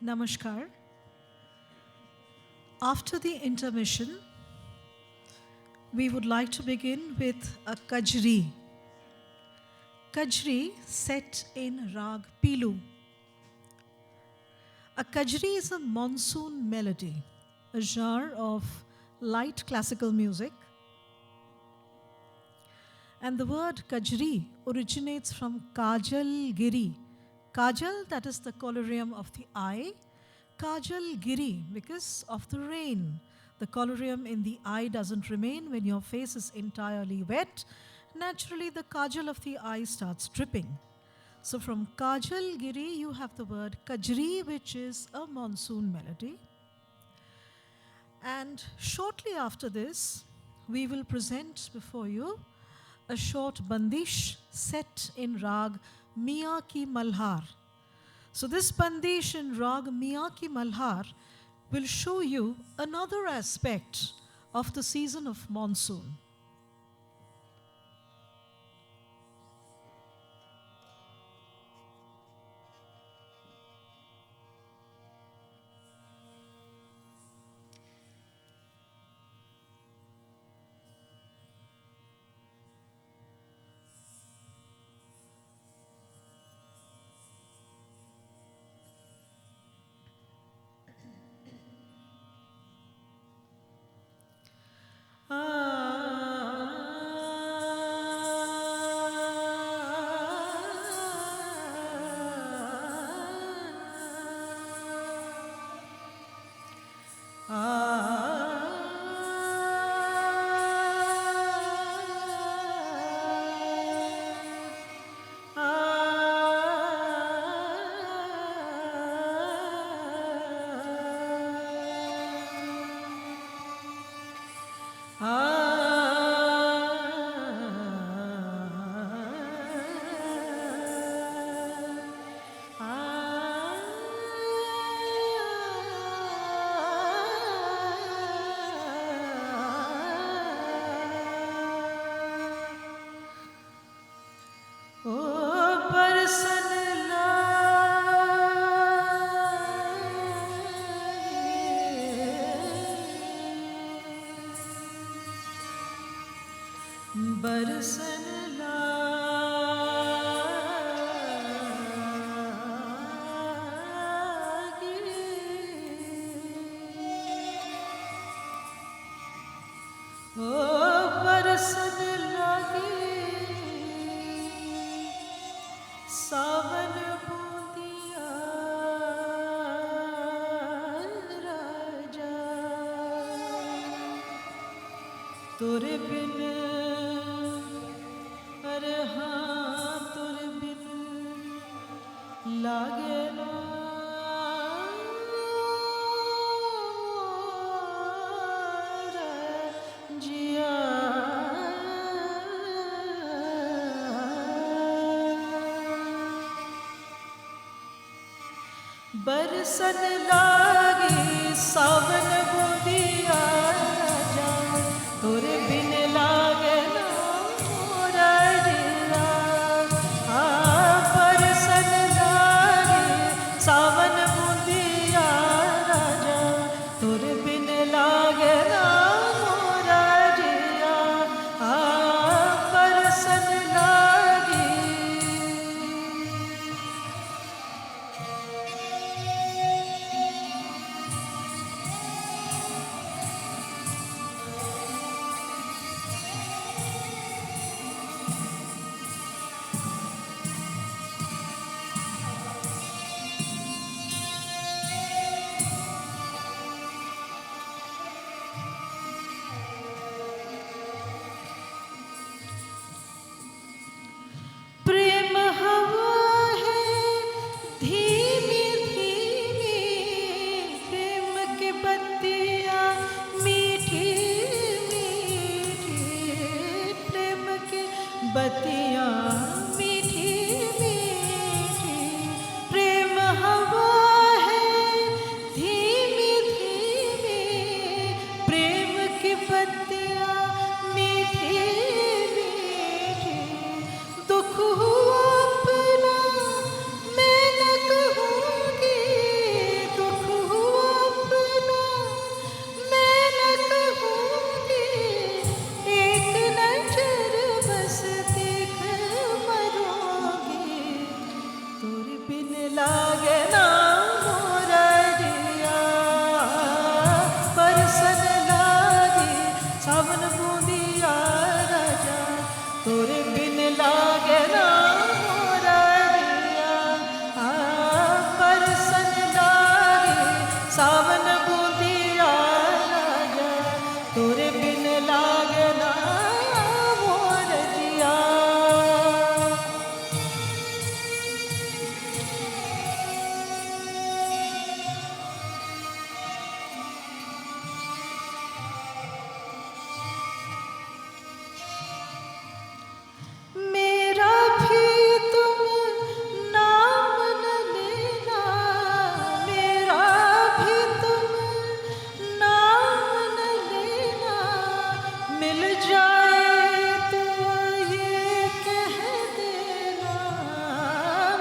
Namaskar. After the intermission, we would like to begin with a kajri. Kajri set in rag Pilu. A kajri is a monsoon melody, a genre of light classical music. And the word kajri originates from Kajal Giri. Kajal, that is the colorium of the eye. Kajal Giri, because of the rain. The colorium in the eye doesn't remain when your face is entirely wet. Naturally, the kajal of the eye starts dripping. So from Kajal Giri, you have the word kajri, which is a monsoon melody. And shortly after this, we will present before you a short bandish set in rag Miya Ki Malhar. So this bandish in rag Miya Ki Malhar will show you another aspect of the season of monsoon. तोरे बिन अरे हाँ तोरे बिन लागे ना जिया बरसन लागे सावन बूंदिया तोरे बिन लागे ना मोरा जिया बरसन लागे सावन बूंदिया राजा तोरे बिन लागे ना मोरा जिया बरसन लागे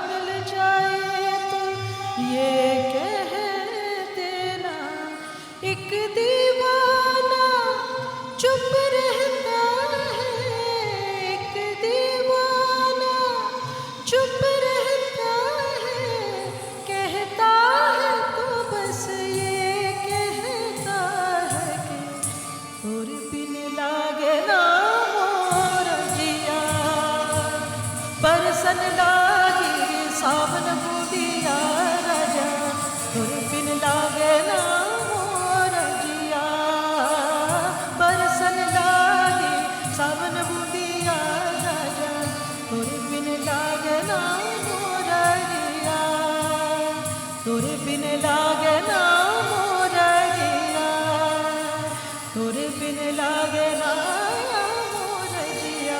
मिल जाए तो ये कह देना, एक दीवाना चुप रहता है, एक दीवाना चुप रहता है, कहता है तो बस ये कहता है कि और बिन लागे ना मोर जिया, परसन लागी सावन बूदिया राजा, और बिन लागे ना मोर जिया, परसन लागी सावन बूदिया राजा, और बिन लागे ना मोर जिया, और बिन लागे ना मोर जिया, तोरे बिन लागे ना मोर जिया।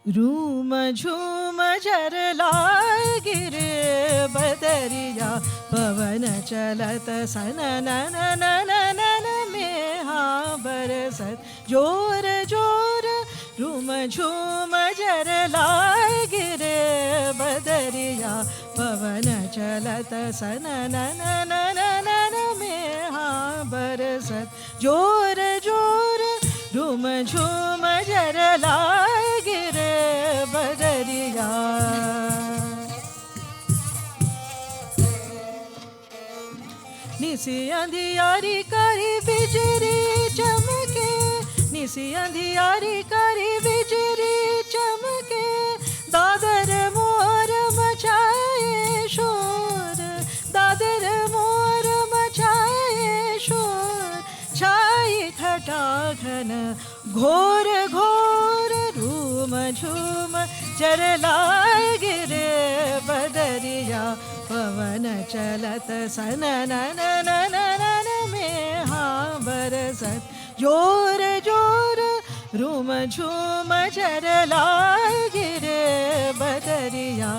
रूम झूम झरला गिरे बदरिया, पवन चलत सनन नन में हाँ बरसत जोर जोर, रूम झूम झरला गिरे बदरिया, पवन चलत सनन नन में हाँ बरसत जोर जोर, रूम झूम झरला गिरे बदरिया। निसी अंधियारी करी बिजली चमके, निसी अंधियारी करी बिजली चमके, दादर मोर मचाए शोर, दादर मोर मचाए शोर, छाई घटा घन घोर घोर, रूम झूम चरला गिरे बदरिया, पवन चलत सनन नन में हाँ बरसत जोर जोर, रूम झूम चरला गिरे बदरिया।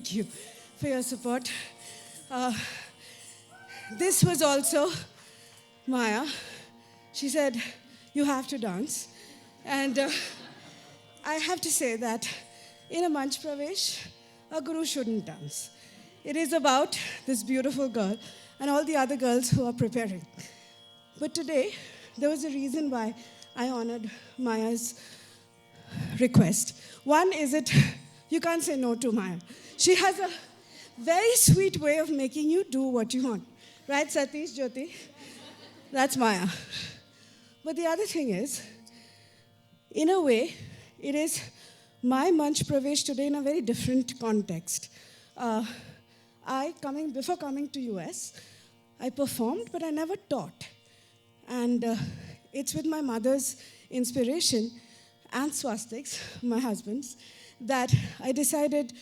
thank you for your support. Uh, this was also Maya. She said, you have to dance. And I have to say that in a Manch Pravesh, a guru shouldn't dance. It is about this beautiful girl and all the other girls who are preparing. But today, there was a reason why I honored Maya's request. One is you can't say no to Maya. She has a very sweet way of making you do what you want. Right, Satish, Jyoti? That's Maya. But the other thing is, in a way, it is my Manch Pravesh today in a very different context. Before coming to US, I performed, but I never taught. And it's with my mother's inspiration and Swastik's, my husband's, that I decided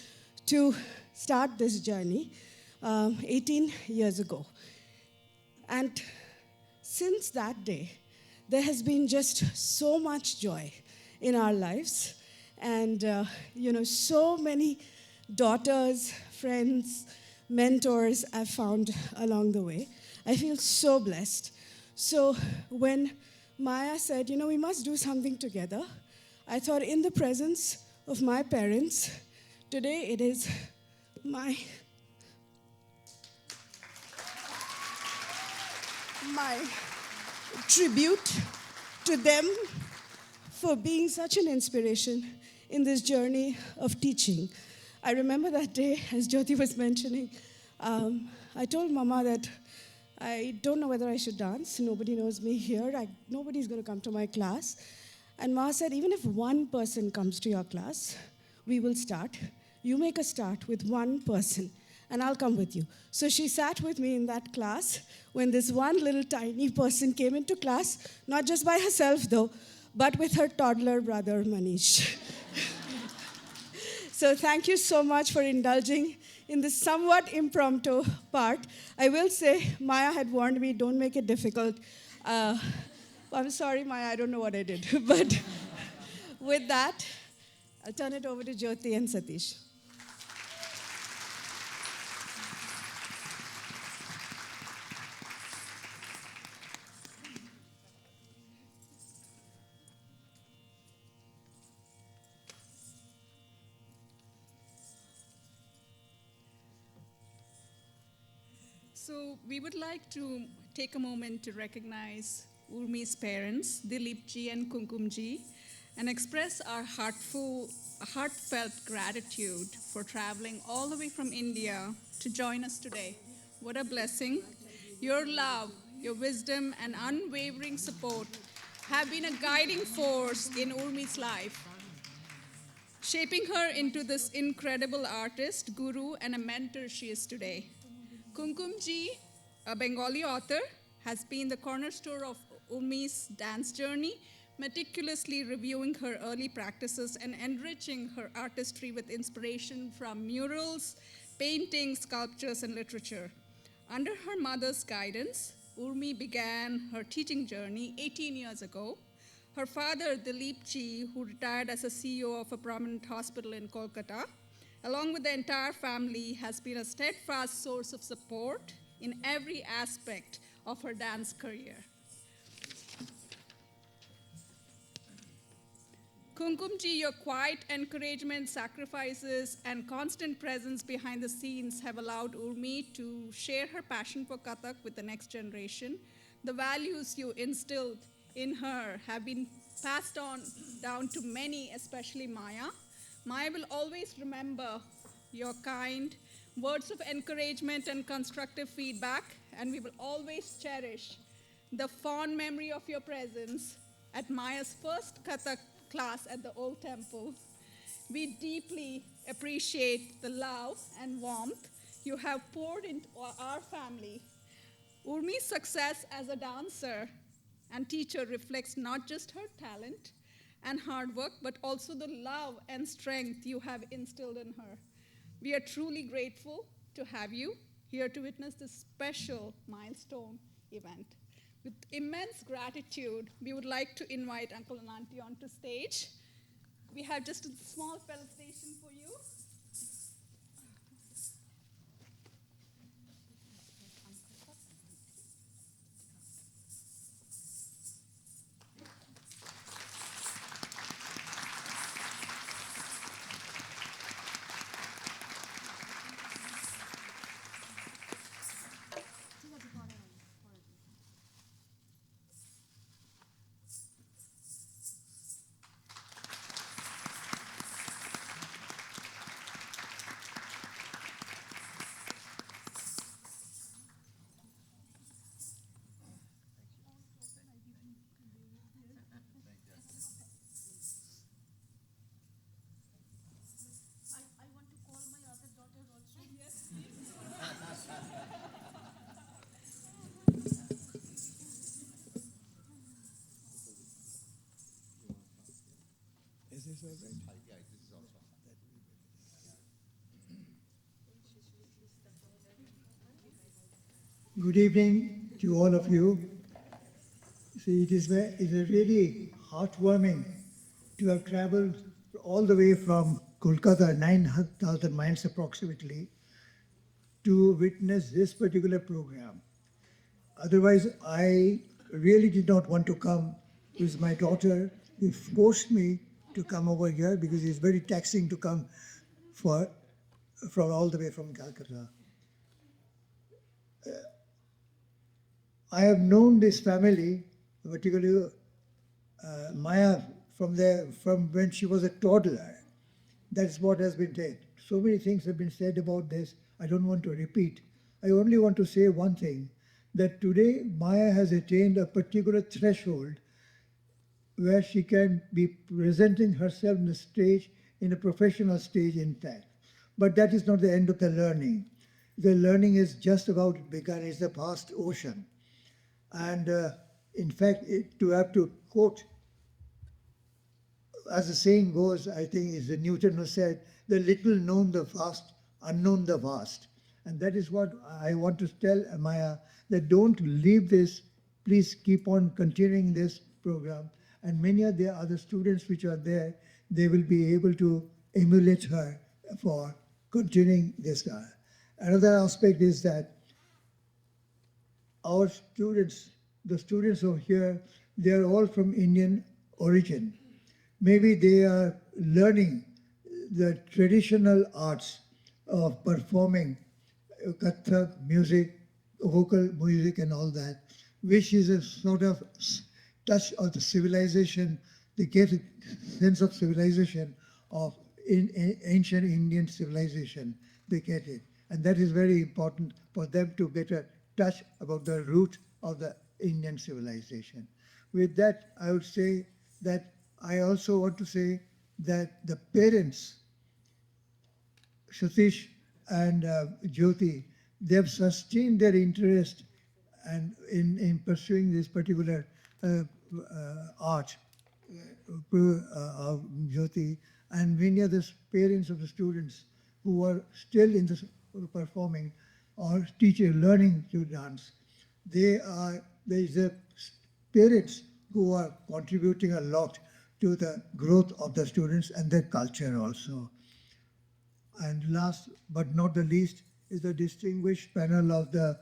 to start this journey 18 years ago. And since that day, there has been just so much joy in our lives. And, so many daughters, friends, mentors I've found along the way. I feel so blessed. So when Maya said, we must do something together, I thought in the presence of my parents, today it is my tribute to them for being such an inspiration in this journey of teaching. I remember that day, as Jyoti was mentioning, I told Mama that I don't know whether I should dance. Nobody knows me here. Nobody's going to come to my class. And Ma said, even if one person comes to your class, we will start. You make a start with one person, and I'll come with you. So she sat with me in that class when this one little tiny person came into class, not just by herself though, but with her toddler brother, Manish. So thank you so much for indulging in this somewhat impromptu part. I will say, Maya had warned me, don't make it difficult. I'm sorry, Maya, I don't know what I did. But with that, I'll turn it over to Jyoti and Satish. So we would like to take a moment to recognize Urmi's parents, Dilipji and Kumkumji, and express our heartfelt gratitude for traveling all the way from India to join us today. What a blessing. Your love, your wisdom, and unwavering support have been a guiding force in Urmi's life, shaping her into this incredible artist, guru, and a mentor she is today. Kumkumji, a Bengali author, has been the cornerstone of Urmi's dance journey, meticulously reviewing her early practices and enriching her artistry with inspiration from murals, paintings, sculptures, and literature. Under her mother's guidance, Urmi began her teaching journey 18 years ago. Her father, Dilipji, who retired as a CEO of a prominent hospital in Kolkata, along with the entire family, has been a steadfast source of support in every aspect of her dance career. Kumkumji, your quiet encouragement, sacrifices, and constant presence behind the scenes have allowed Urmi to share her passion for Kathak with the next generation. The values you instilled in her have been passed on down to many, especially Maya. Maya will always remember your kind words of encouragement and constructive feedback, and we will always cherish the fond memory of your presence at Maya's first Kathak class at the Old Temple. We deeply appreciate the love and warmth you have poured into our family. Urmi's success as a dancer and teacher reflects not just her talent and hard work, but also the love and strength you have instilled in her. We are truly grateful to have you here to witness this special milestone event. With immense gratitude, we would like to invite Uncle and Auntie onto stage. We have just a small felicitation for you. this all right? Good evening to all of you. See, it is really heartwarming to have traveled all the way from Kolkata, 9,000 miles approximately, to witness this particular program. Otherwise, I really did not want to come. It was my daughter who forced me to come over here because it's very taxing to come for, from all the way from Calcutta. I have known this family, particularly Maya, from when she was a toddler. That's what has been said. So many things have been said about this. I don't want to repeat. I only want to say one thing, that today Maya has attained a particular threshold where she can be presenting herself on the stage, in a professional stage, in fact. But that is not the end of the learning. The learning is just about begun. It's the vast ocean. And in fact, to have to quote, as the saying goes, I think is the Newton who said, the little known the vast, unknown the vast. And that is what I want to tell Maya, that don't leave this, please keep on continuing this program. And many of the other students which are there, they will be able to emulate her for continuing this. Another aspect is that our students, the students over here, they are all from Indian origin. Maybe they are learning the traditional arts of performing Kathak music, vocal music and all that, which is a sort of touch of the civilization. They get a sense of civilization of ancient Indian civilization. They get it. And that is very important for them to get a touch about the root of the Indian civilization. With that, I would say that I also want to say that the parents, Satish and Jyoti, they have sustained their interest and in pursuing this particular art of Jyoti, and many of the parents of the students who are still in the performing or teaching, learning to dance. There is a parents who are contributing a lot to the growth of the students and their culture also. And last but not the least is the distinguished panel of the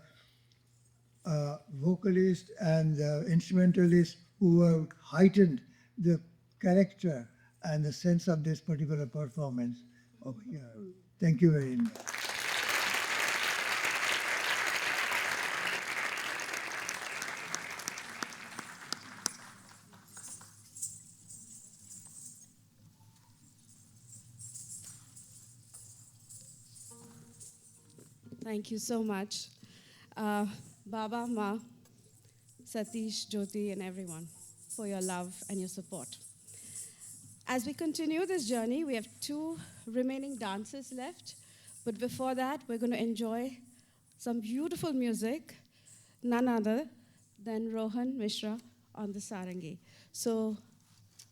vocalists and the instrumentalists who have heightened the character and the sense of this particular performance over here. Thank you very much. Thank you so much. Baba, Ma, Satish, Jyoti, and everyone for your love and your support. As we continue this journey, we have 2 remaining dances left. But before that, we're going to enjoy some beautiful music, none other than Rohan Misra on the Sarangi. So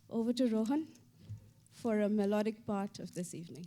over to Rohan for a melodic part of this evening.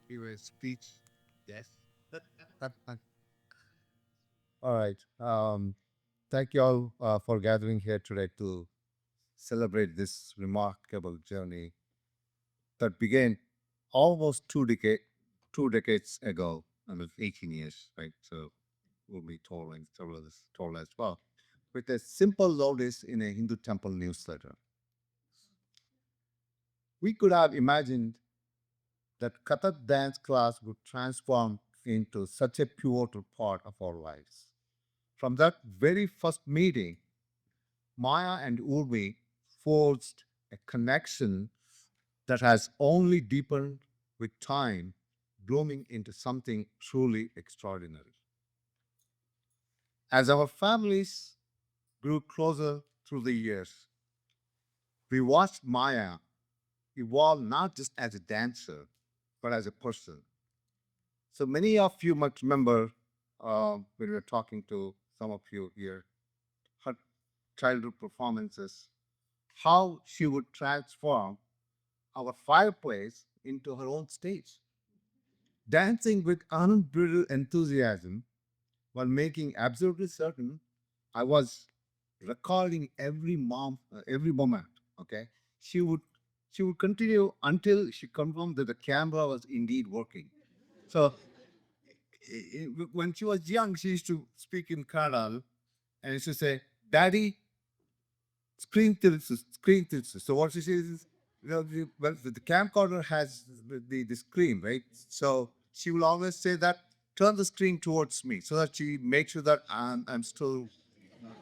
Give a speech. Yes. All right. Thank you all for gathering here today to celebrate this remarkable journey that began almost two decades ago. I mean, 18 years, right? So we'll be told and told as well. With a simple notice in a Hindu temple newsletter, we could have imagined that Kathak dance class would transform into such a pivotal part of our lives. From that very first meeting, Maya and Urmi forged a connection that has only deepened with time, blooming into something truly extraordinary. As our families grew closer through the years, we watched Maya evolve not just as a dancer, but as a person. So many of you might remember when we were talking to some of you here, her childhood performances, how she would transform our fireplace into her own stage, dancing with unbridled enthusiasm while making absolutely certain I was recording every moment. Okay, she would she would continue until she confirmed that the camera was indeed working. So when she was young, she used to speak in Kannada and used to say, "Daddy, screen tilts." So what she says is, well, the camcorder has the screen, right? So she will always say that, turn the screen towards me, so that she makes sure that I'm still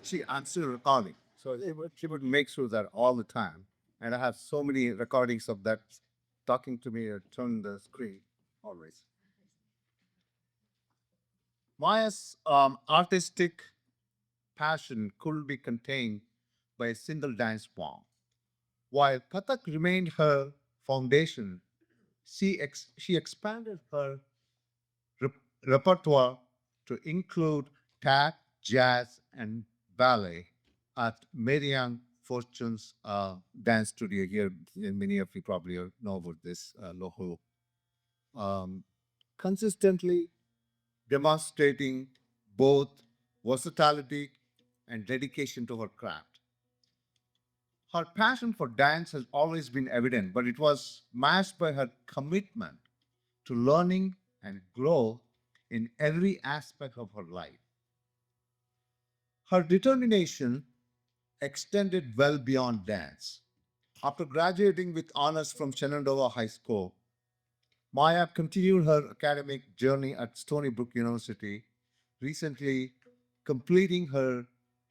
recording. So she would make sure that all the time. And I have so many recordings of that talking to me, turn the screen always. Maya's artistic passion couldn't be contained by a single dance form. While Kathak remained her foundation, she expanded her rep- repertoire to include tap, jazz, and ballet at Marianne Fortune's dance studio here. And many of you probably know about this, Loho. Um, consistently demonstrating both versatility and dedication to her craft. Her passion for dance has always been evident, but it was matched by her commitment to learning and grow in every aspect of her life. Her determination extended well beyond dance. After graduating with honors from Shenandoah High School, Maya continued her academic journey at Stony Brook University, recently completing her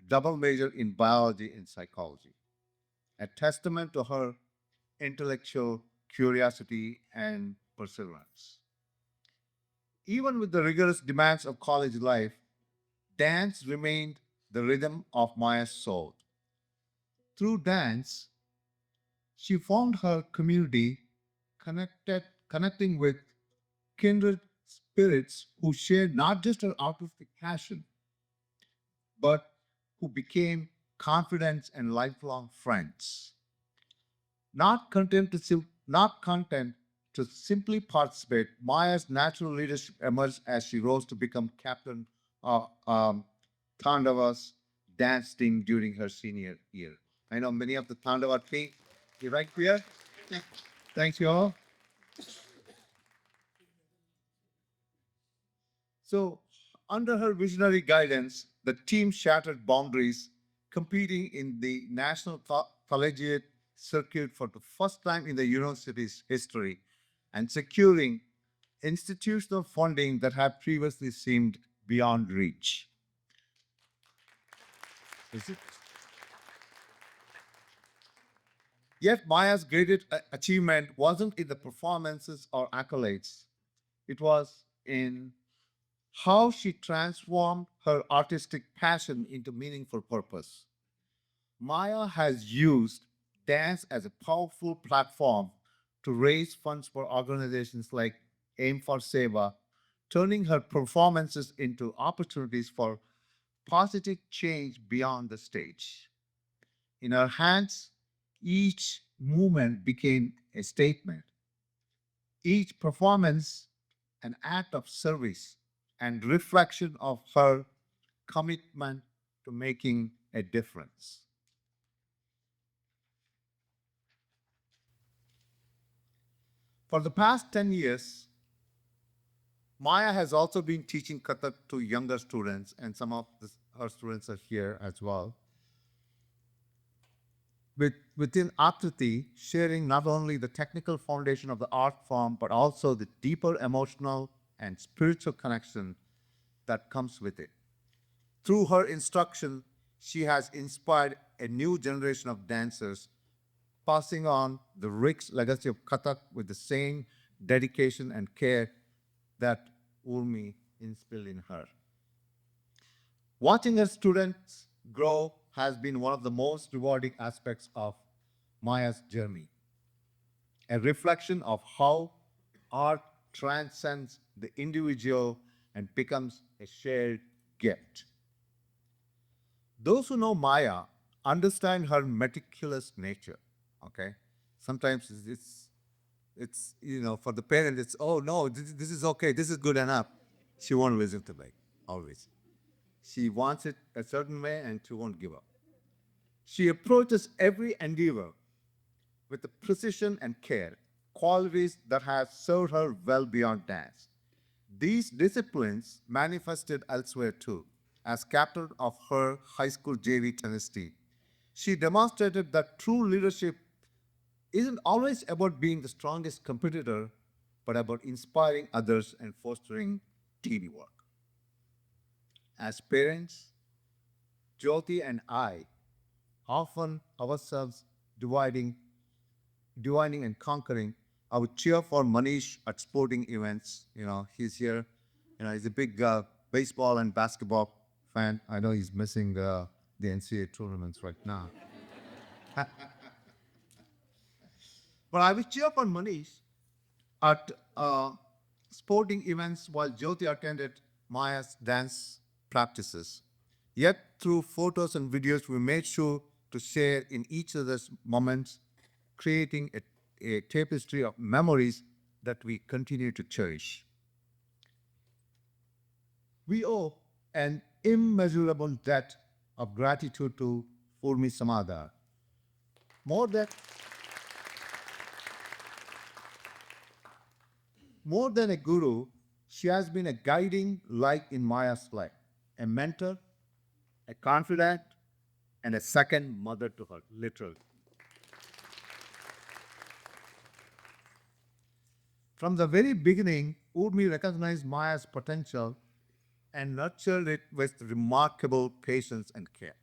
double major in biology and psychology, a testament to her intellectual curiosity and perseverance. Even with the rigorous demands of college life, dance remained the rhythm of Maya's soul. Through dance, she found her community connecting with kindred spirits who shared not just her artistic passion, but who became confidants and lifelong friends. Not content to simply participate, Maya's natural leadership emerged as she rose to become captain of Tandava's dance team during her senior year. I know many of the Tandava team. You right, Priya? Thanks, you all. So, under her visionary guidance, the team shattered boundaries, competing in the national collegiate circuit for the first time in the university's history and securing institutional funding that had previously seemed beyond reach. Is it? Yet Maya's greatest achievement wasn't in the performances or accolades. It was in how she transformed her artistic passion into meaningful purpose. Maya has used dance as a powerful platform to raise funds for organizations like Aim for Seva, turning her performances into opportunities for positive change beyond the stage. In her hands, each movement became a statement. Each performance an act of service and reflection of her commitment to making a difference. For the past 10 years, Maya has also been teaching Kathak to younger students, and some of her students are here as well. Within Akriti, sharing not only the technical foundation of the art form, but also the deeper emotional and spiritual connection that comes with it. Through her instruction, she has inspired a new generation of dancers, passing on the rich legacy of Kathak with the same dedication and care that Urmi instilled in her. Watching her students grow has been one of the most rewarding aspects of Maya's journey, a reflection of how art transcends the individual and becomes a shared gift. Those who know Maya understand her meticulous nature. Okay, sometimes it's for the parent it's, oh no, this is okay, this is good enough. She won't listen to me always. She wants it a certain way and she won't give up. She approaches every endeavor with the precision and care, qualities that have served her well beyond dance. These disciplines manifested elsewhere too. As captain of her high school JV tennis team, she demonstrated that true leadership isn't always about being the strongest competitor, but about inspiring others and fostering teamwork. As parents, Jyoti and I often ourselves dividing divining and conquering. I would cheer for Manish at sporting events. He's here. He's a big baseball and basketball fan. I know he's missing the NCAA tournaments right now. But I would cheer for Manish at sporting events while Jyoti attended Maya's dance practices. Yet, through photos and videos, we made sure to share in each other's moments, creating a tapestry of memories that we continue to cherish. We owe an immeasurable debt of gratitude to Urmi Samadar. More than, more than a guru, she has been a guiding light in Maya's life, a mentor, a confidant, and a second mother to her, literally. From the very beginning, Urmi recognized Maya's potential and nurtured it with remarkable patience and care.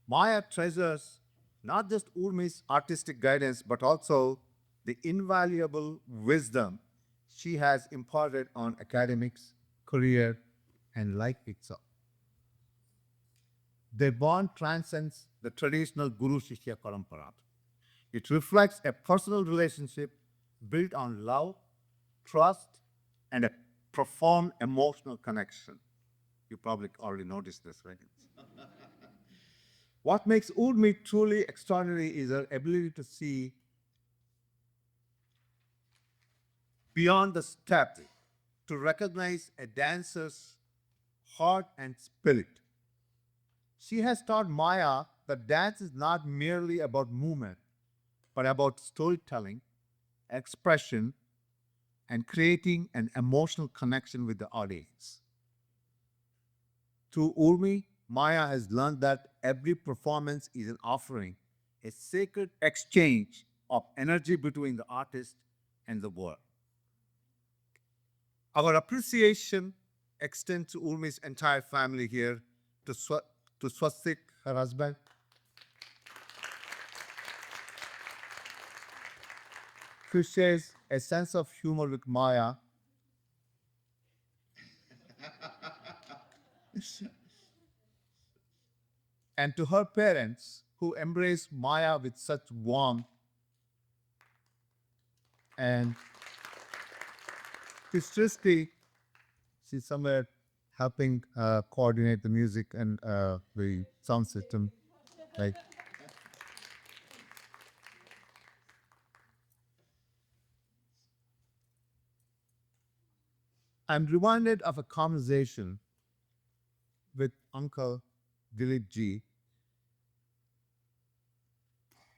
Maya treasures not just Urmi's artistic guidance, but also the invaluable wisdom she has imparted on academics, career, and life itself. Their bond transcends the traditional Guru Shishya Parampara. It reflects a personal relationship built on love, trust, and a profound emotional connection. You probably already noticed this, right? What makes Urmi truly extraordinary is her ability to see beyond the step, to recognize a dancer's heart and spirit. She has taught Maya that dance is not merely about movement, but about storytelling, expression, and creating an emotional connection with the audience. Through Urmi, Maya has learned that every performance is an offering, a sacred exchange of energy between the artist and the world. Our appreciation extends to Urmi's entire family here, to Swastik, her husband, who shares a sense of humor with Maya, and to her parents, who embrace Maya with such warmth, and to Srishti, she's somewhere helping coordinate the music and the sound system. Like, I'm reminded of a conversation with Uncle Dilip ji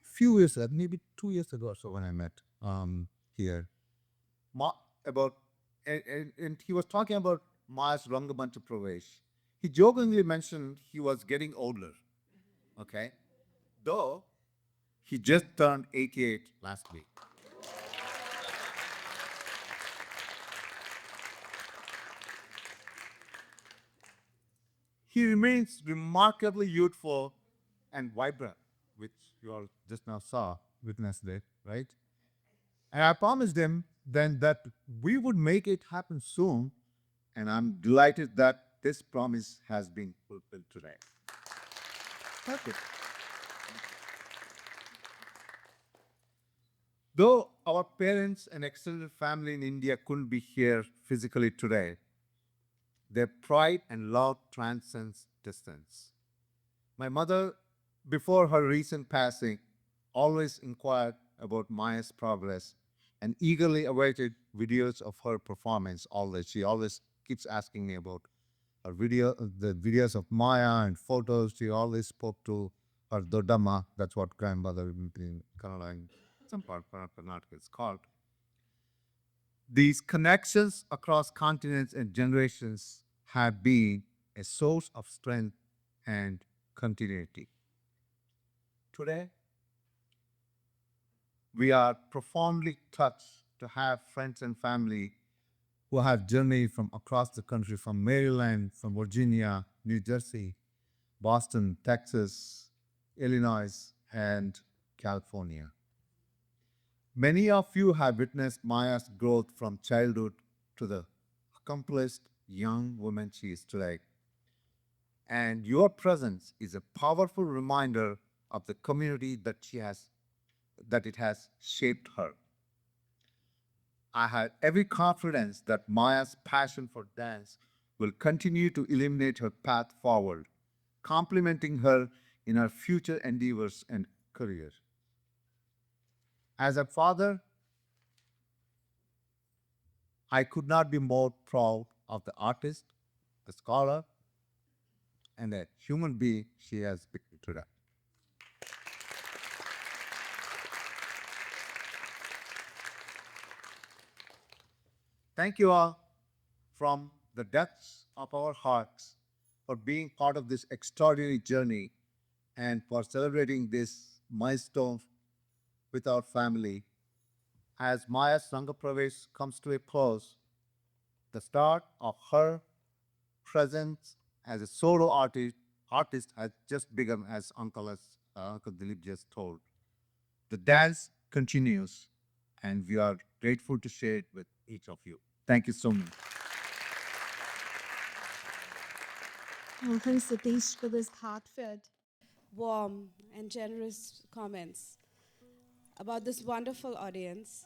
few years ago, maybe 2 years ago or so when I met here. Ma- about and he was talking about Ma's Rangmanch Pravesh. He jokingly mentioned he was getting older. Okay, though he just turned 88 last week. He remains remarkably youthful and vibrant, which you all just now witnessed it, right? And I promised him then that we would make it happen soon, and I'm delighted that this promise has been fulfilled today. Okay. Though our parents and extended family in India couldn't be here physically today, their pride and love transcends distance. My mother, before her recent passing, always inquired about Maya's progress and eagerly awaited videos of her performance. Always, she always keeps asking me about the videos of Maya and photos. She always spoke to her Dodama. That's what grandmother in Kannada and some part of Karnataka is called. These connections across continents and generations have been a source of strength and continuity. Today, we are profoundly touched to have friends and family who have journeyed from across the country, from Maryland, from Virginia, New Jersey, Boston, Texas, Illinois, and California. Many of you have witnessed Maya's growth from childhood to the accomplished young woman she is today. And your presence is a powerful reminder of the community that it has shaped her. I had every confidence that Maya's passion for dance will continue to illuminate her path forward, complementing her in her future endeavors and career. As a father, I could not be more proud of the artist, the scholar, and the human being she has become today. Thank you all from the depths of our hearts for being part of this extraordinary journey and for celebrating this milestone with our family. As Maya's Sangha Pravesh comes to a close, the start of her presence as a solo artist has just begun, as Uncle Dilip just told. The dance continues, and we are grateful to share it with each of you. Thank you so much. Well, thanks, Satish, for this heartfelt, warm, and generous comments about this wonderful audience.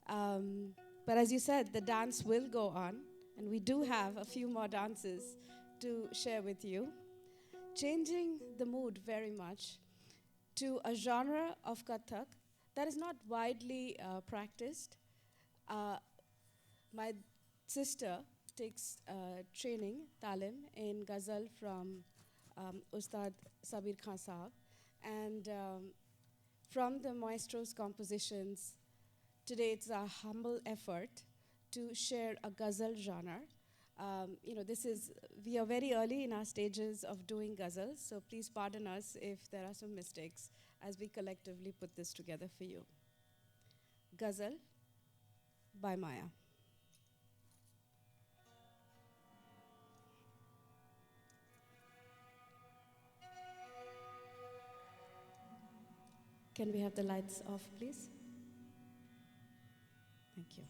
But as you said, the dance will go on, and we do have a few more dances to share with you. Changing the mood very much to a genre of Kathak that is not widely practiced. Uh, my sister takes training, talim, in Ghazal from Ustad Sabir Khan Saab. And from the maestro's compositions, today it's a humble effort to share a ghazal genre. We are very early in our stages of doing ghazals, so please pardon us if there are some mistakes as we collectively put this together for you. Ghazal by Maya. Can we have the lights off, please? Thank you.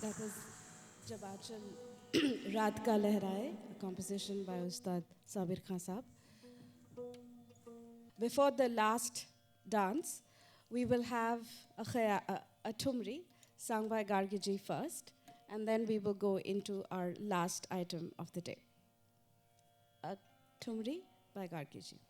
That was Jabachal Raat Ka Lehraye, a composition by Ustad Sabir Khan Saab. Before the last dance, we will have a tumri sung by Gargi ji first, and then we will go into our last item of the day. A tumri by Gargi ji.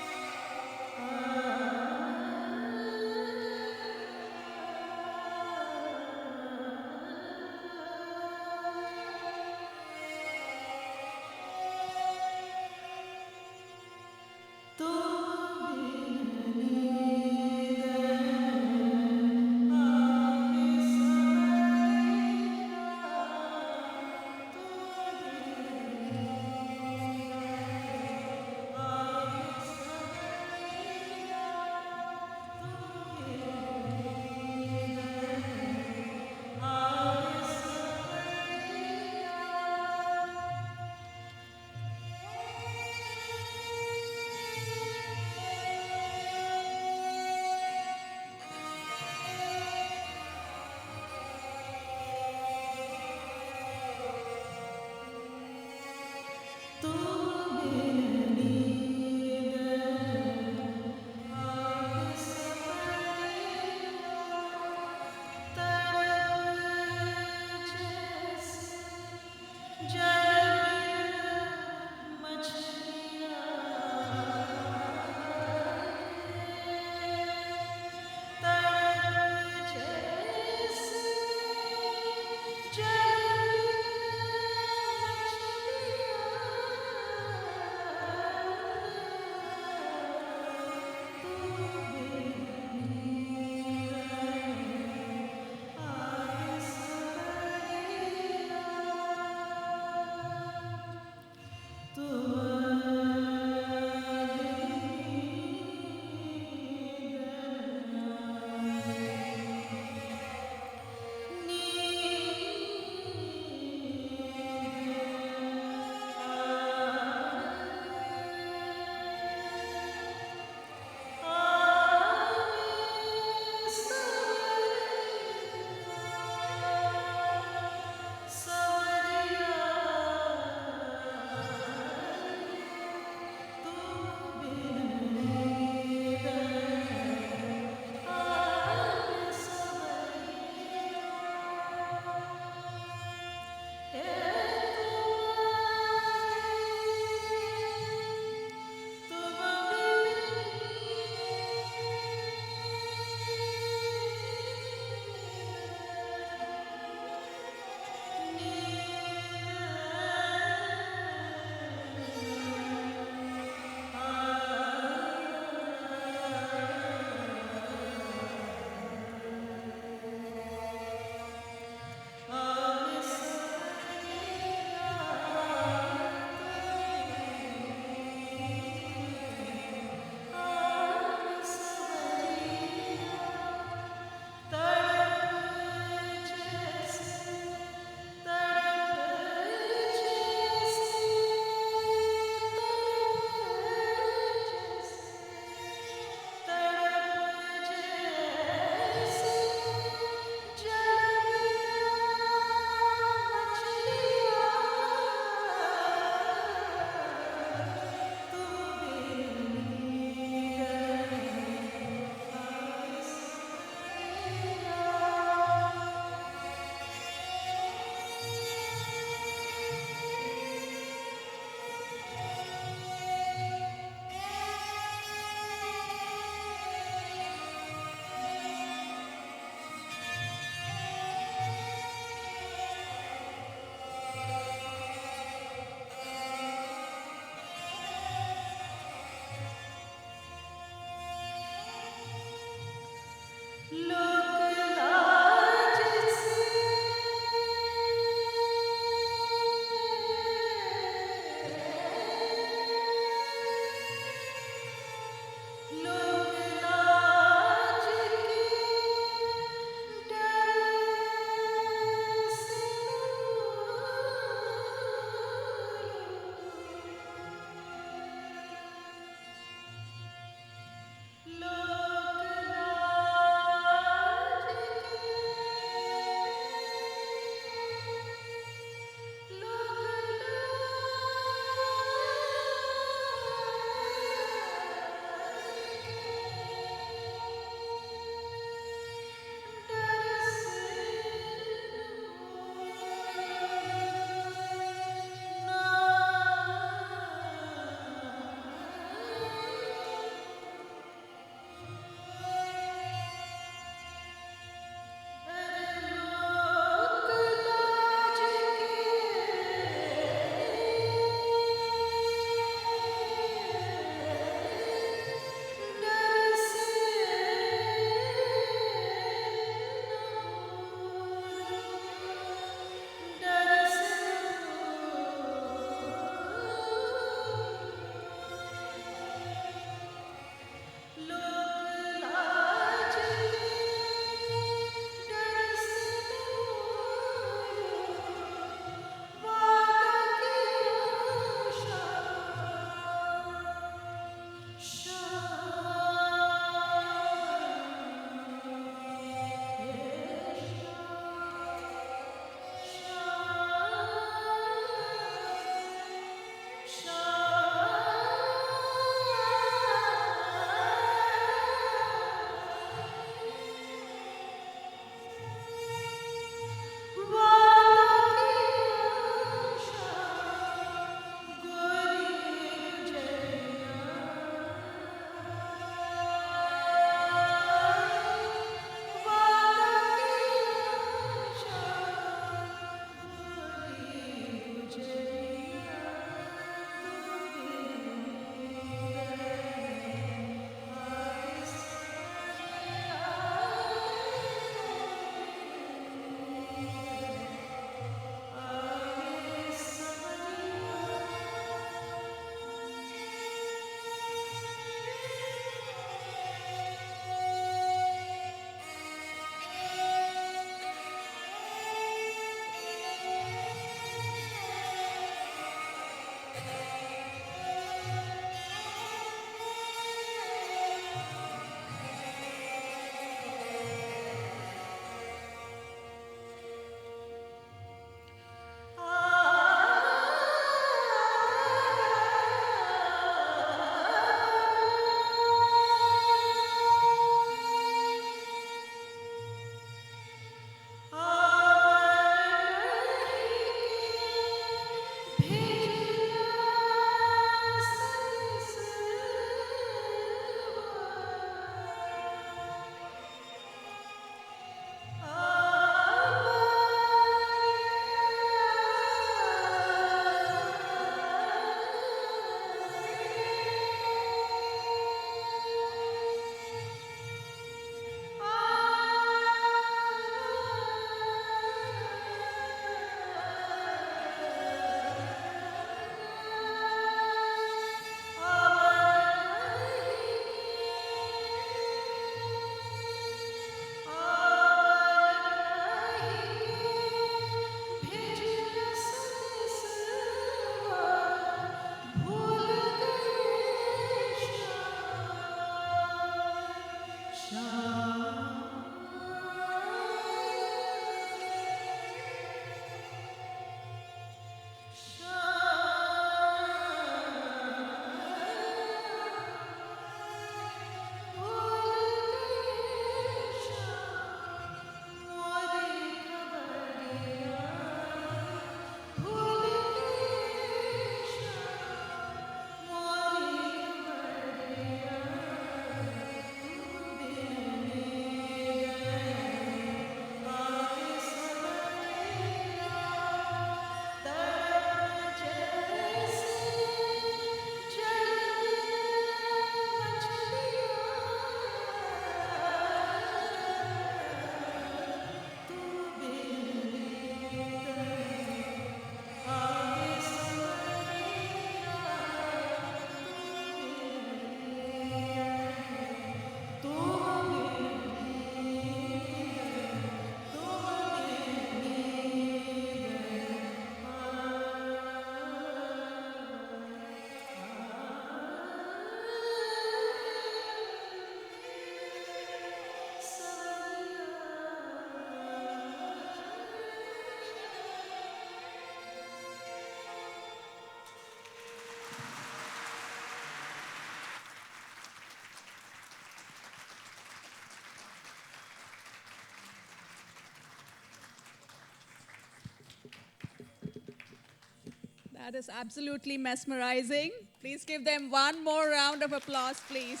That is absolutely mesmerizing. Please give them one more round of applause, please.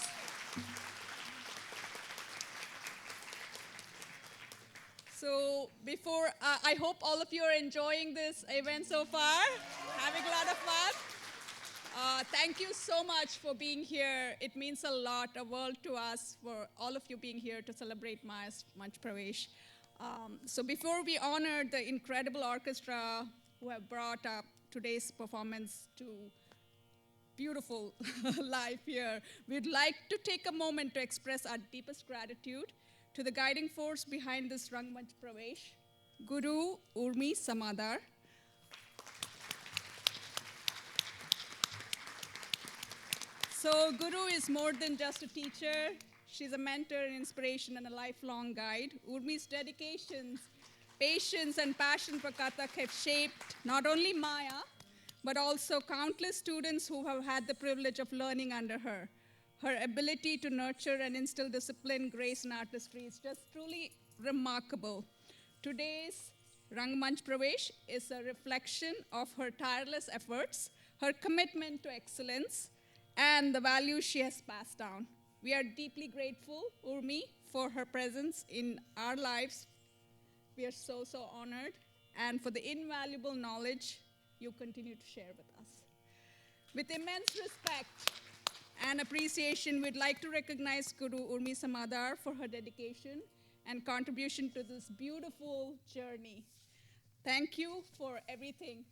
So before, I hope all of you are enjoying this event so far, having a lot of fun. Thank you so much for being here. It means a lot, a world to us, for all of you being here to celebrate Rangmanch Pravesh. So before we honor the incredible orchestra who have brought up today's performance to beautiful life here, we'd like to take a moment to express our deepest gratitude to the guiding force behind this Rangmanch Pravesh, Guru Urmi Samadar. So Guru is more than just a teacher. She's a mentor, an inspiration, and a lifelong guide. Urmi's dedications, patience, and passion for Kathak have shaped not only Maya, but also countless students who have had the privilege of learning under her. Her ability to nurture and instill discipline, grace, and artistry is just truly remarkable. Today's Rangmanch Pravesh is a reflection of her tireless efforts, her commitment to excellence, and the values she has passed down. We are deeply grateful, Urmi, for her presence in our lives. We are so, so honored, and for the invaluable knowledge you continue to share with us. With immense respect and appreciation, we'd like to recognize Guru Urmi Samadar for her dedication and contribution to this beautiful journey. Thank you for everything.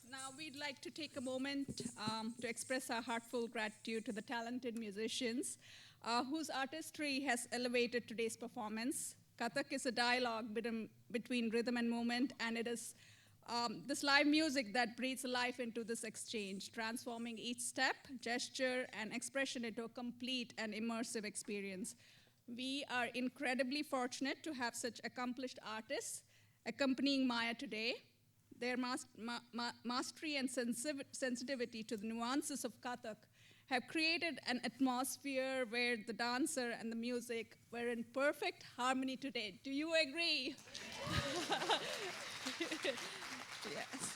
Now we'd like to take a moment to express our heartfelt gratitude to the talented musicians whose artistry has elevated today's performance. Kathak is a dialogue between rhythm and movement, and it is this live music that breathes life into this exchange, transforming each step, gesture, and expression into a complete and immersive experience. We are incredibly fortunate to have such accomplished artists accompanying Maya today. Their mastery and sensitivity to the nuances of Kathak have created an atmosphere where the dancer and the music were in perfect harmony today. Do you agree? Yes.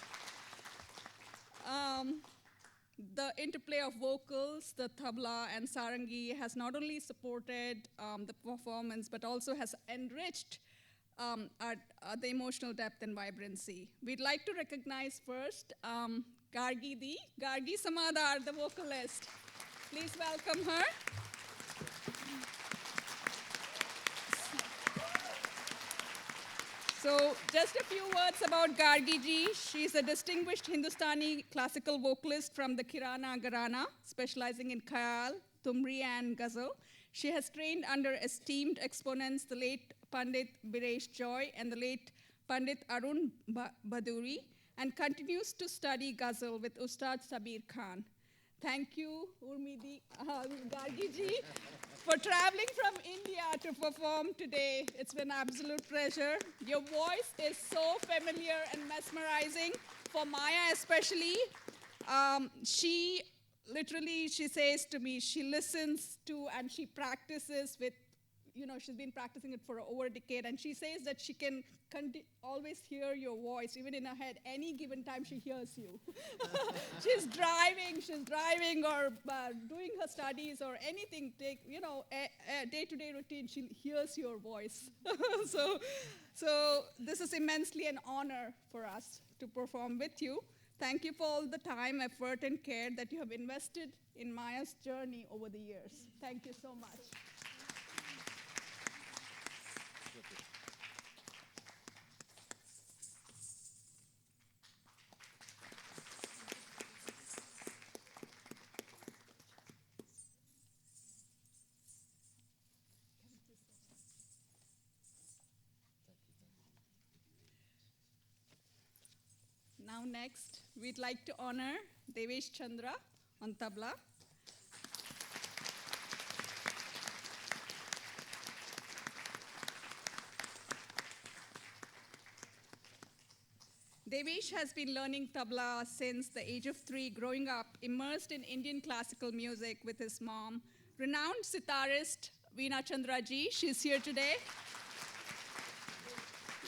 The interplay of vocals, the tabla, and sarangi has not only supported the performance, but also has enriched the emotional depth and vibrancy. We'd like to recognize first Gargi Samadar, the vocalist. Please welcome her. So just a few words about Gargi ji. She's a distinguished Hindustani classical vocalist from the Kirana Gharana, specializing in khayal, tumri, and ghazal. She has trained under esteemed exponents, the late Pandit Biresh Joy and the late Pandit Arun Bhaduri, and continues to study ghazal with Ustad Sabir Khan. Thank you, Urmi Gargi ji, for traveling from India to perform today. It's been an absolute pleasure. Your voice is so familiar and mesmerizing, for Maya especially. She says to me, she listens to and she practices with, she's been practicing it for over a decade, and she says that she can always hear your voice, even in her head, any given time she hears you. she's driving or doing her studies or anything, day-to-day routine, she hears your voice. so this is immensely an honor for us to perform with you. Thank you for all the time, effort, and care that you have invested in Maya's journey over the years. Thank you so much. Now next, we'd like to honor Devesh Chandra on Tabla. Devesh has been learning tabla since the age of 3, growing up immersed in Indian classical music with his mom. Renowned sitarist Veena Chandra ji, she's here today.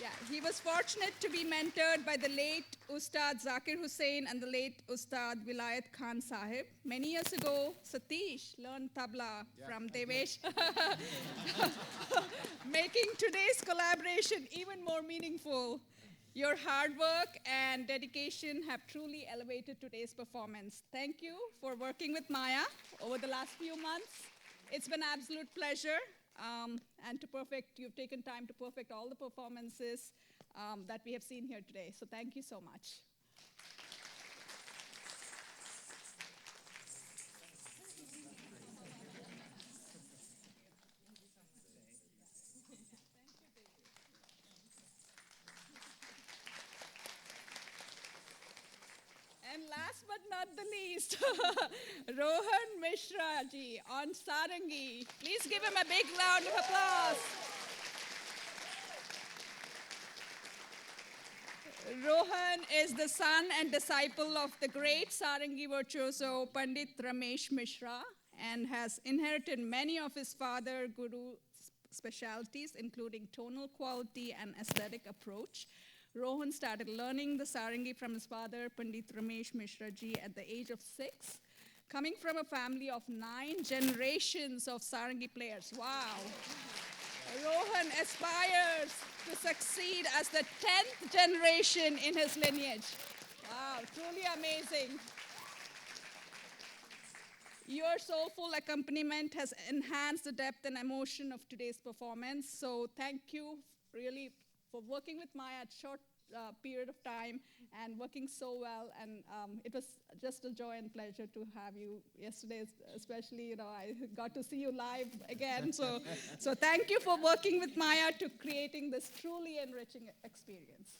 Yeah, he was fortunate to be mentored by the late Ustad Zakir Hussain and the late Ustad Vilayat Khan Sahib. Many years ago, Satish learned tabla from Devesh, making today's collaboration even more meaningful. Your hard work and dedication have truly elevated today's performance. Thank you for working with Maya over the last few months. It's been an absolute pleasure. and you've taken time to perfect all the performances that we have seen here today. So thank you so much. And last but not the least, Rohan Misra ji on Sarangi. Please give him a big round of applause. Rohan is the son and disciple of the great Sarangi virtuoso Pandit Ramesh Mishra and has inherited many of his father Guru's specialties, including tonal quality and aesthetic approach. Rohan started learning the Sarangi from his father, Pandit Ramesh Mishra ji, at the age of 6, coming from a family of 9 generations of Sarangi players. Wow. Rohan aspires to succeed as the 10th generation in his lineage. Wow, truly amazing. Your soulful accompaniment has enhanced the depth and emotion of today's performance. So thank you really for working with Maya at short period of time and working so well. And it was just a joy and pleasure to have you yesterday, especially, I got to see you live again. So thank you for working with Maya to creating this truly enriching experience.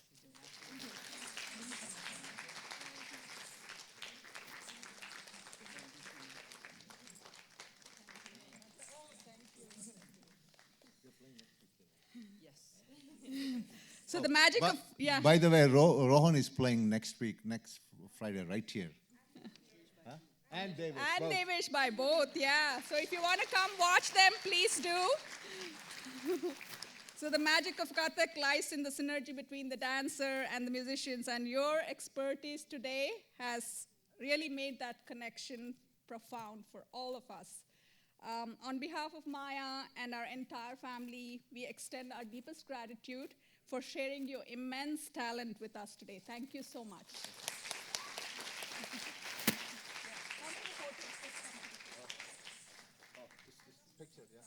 So the magic of, yeah. By the way, Rohan is playing next Friday, right here. Huh? And Devesh. And Devesh by both, yeah. So if you want to come watch them, please do. So the magic of Kathak lies in the synergy between the dancer and the musicians, and your expertise today has really made that connection profound for all of us. On behalf of Maya and our entire family, we extend our deepest gratitude for sharing your immense talent with us today. Thank you so much. Picture, yeah.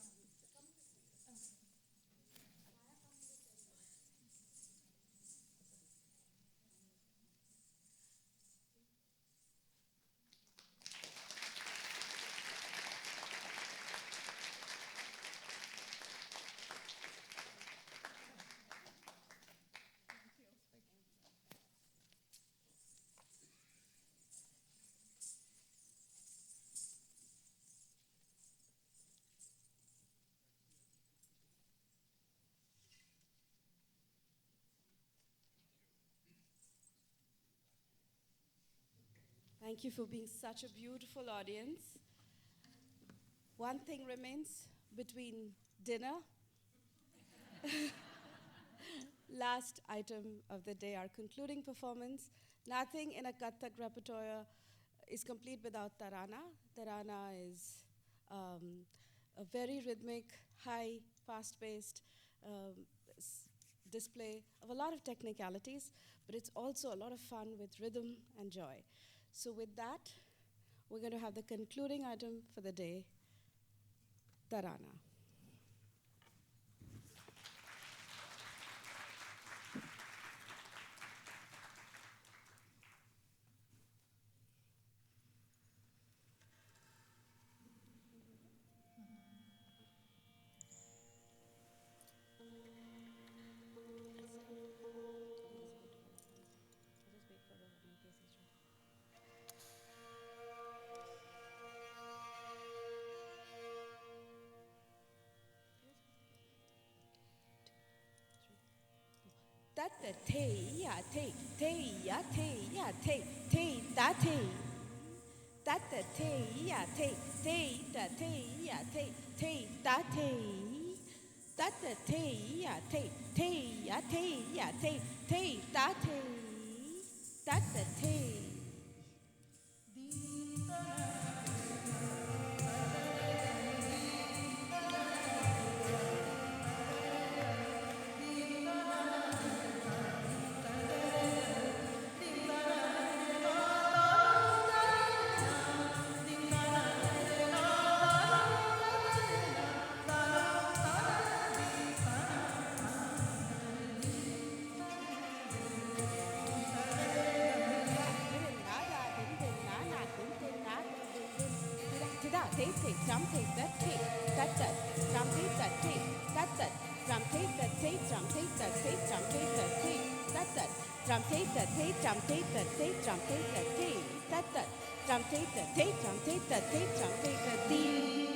Thank you for being such a beautiful audience. One thing remains between dinner, last item of the day, our concluding performance. Nothing in a Kathak repertoire is complete without tarana. Tarana is a very rhythmic, high, fast-paced display of a lot of technicalities, but it's also a lot of fun with rhythm and joy. So with that, we're going to have the concluding item for the day, Tarana. Ta ta te ya te ya te ya te ta te ta ta te ya te ta te ya te ta te ta ta te ya te ya te ta te ta ta te. drum take that take that that drum take that take that that drum take that take drum take that take drum take that take that that drum take that take drum take that take drum take that take that that drum take that take drum take that take drum take that take.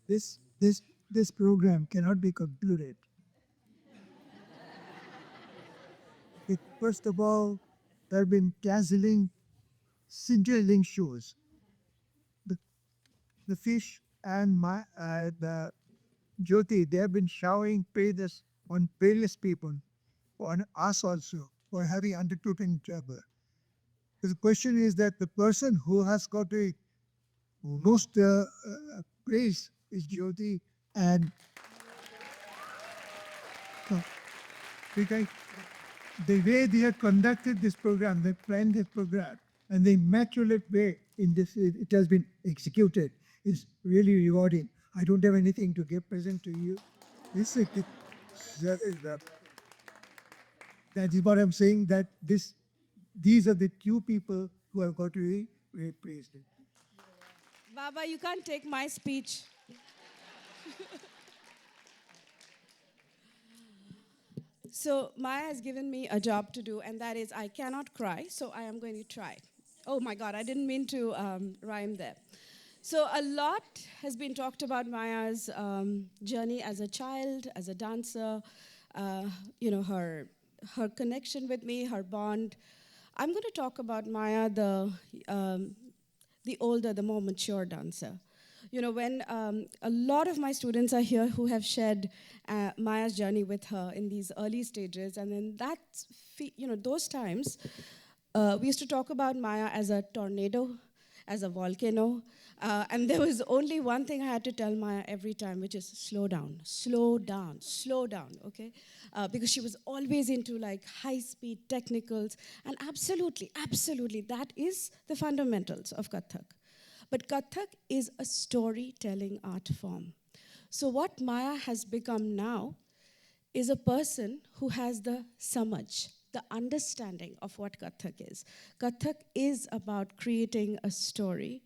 This this this program cannot be concluded. First of all, there have been dazzling, scintillating shows. The, the fish and the Jyoti, they have been showering praises on various people, on us also, for having undertaken travel. The question is that the person who has got the most praise is Jyoti, and because the way they have conducted this program, they planned this program, and the immaculate way in this it has been executed is really rewarding. I don't have anything to give present to you. This is that is the that is what I'm saying. That these are the two people who have got really great praise. Baba, you can't take my speech. So Maya has given me a job to do, and that is I cannot cry, so I am going to try. Oh my God, I didn't mean to rhyme there. So a lot has been talked about Maya's journey as a child, as a dancer, her connection with me, her bond. I'm going to talk about Maya, the older, the more mature dancer. You know, when a lot of my students are here who have shared Maya's journey with her in these early stages, and then those times, we used to talk about Maya as a tornado, as a volcano, and there was only one thing I had to tell Maya every time, which is slow down, slow down, slow down, okay? Because she was always into like high-speed technicals, and absolutely, absolutely, that is the fundamentals of Kathak. But Kathak is a storytelling art form. So what Maya has become now is a person who has the samaj, the understanding of what Kathak is. Kathak is about creating a story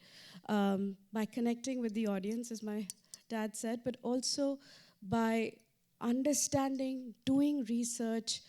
by connecting with the audience, as my dad said, but also by understanding, doing research,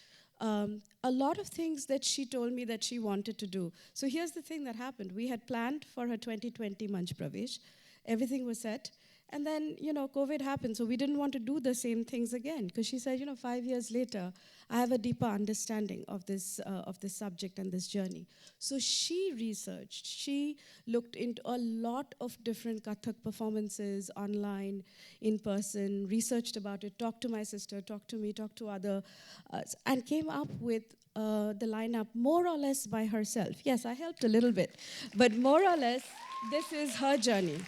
a lot of things that she told me that she wanted to do. So here's the thing that happened. We had planned for her 2020 Manch Pravesh. Everything was set. And then, COVID happened, so we didn't want to do the same things again. Because she said, 5 years later, I have a deeper understanding of this subject and this journey. So she researched. She looked into a lot of different Kathak performances, online, in person, researched about it, talked to my sister, talked to me, talked to other, and came up with the lineup more or less by herself. Yes, I helped a little bit, but more or less, this is her journey.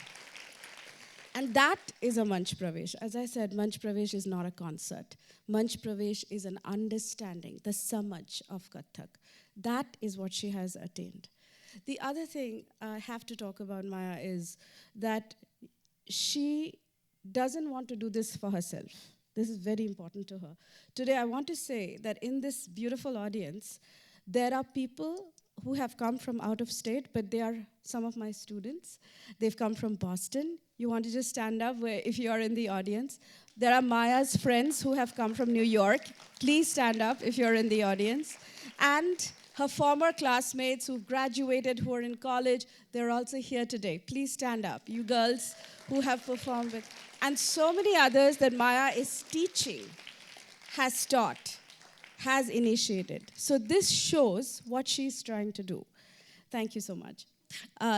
And that is a Manch Pravesh. As I said, Manch Pravesh is not a concert. Manch Pravesh is an understanding, the samaj of Kathak. That is what she has attained. The other thing I have to talk about Maya is that she doesn't want to do this for herself. This is very important to her. Today, I want to say that in this beautiful audience, there are people who have come from out of state, but they are some of my students. They've come from Boston. You want to just stand up if you are in the audience. There are Maya's friends who have come from New York. Please stand up if you're in the audience. And her former classmates who've graduated, who are in college, they're also here today. Please stand up, you girls who have performed with. And so many others that Maya is teaching, has taught, has initiated. So this shows what she's trying to do. Thank you so much.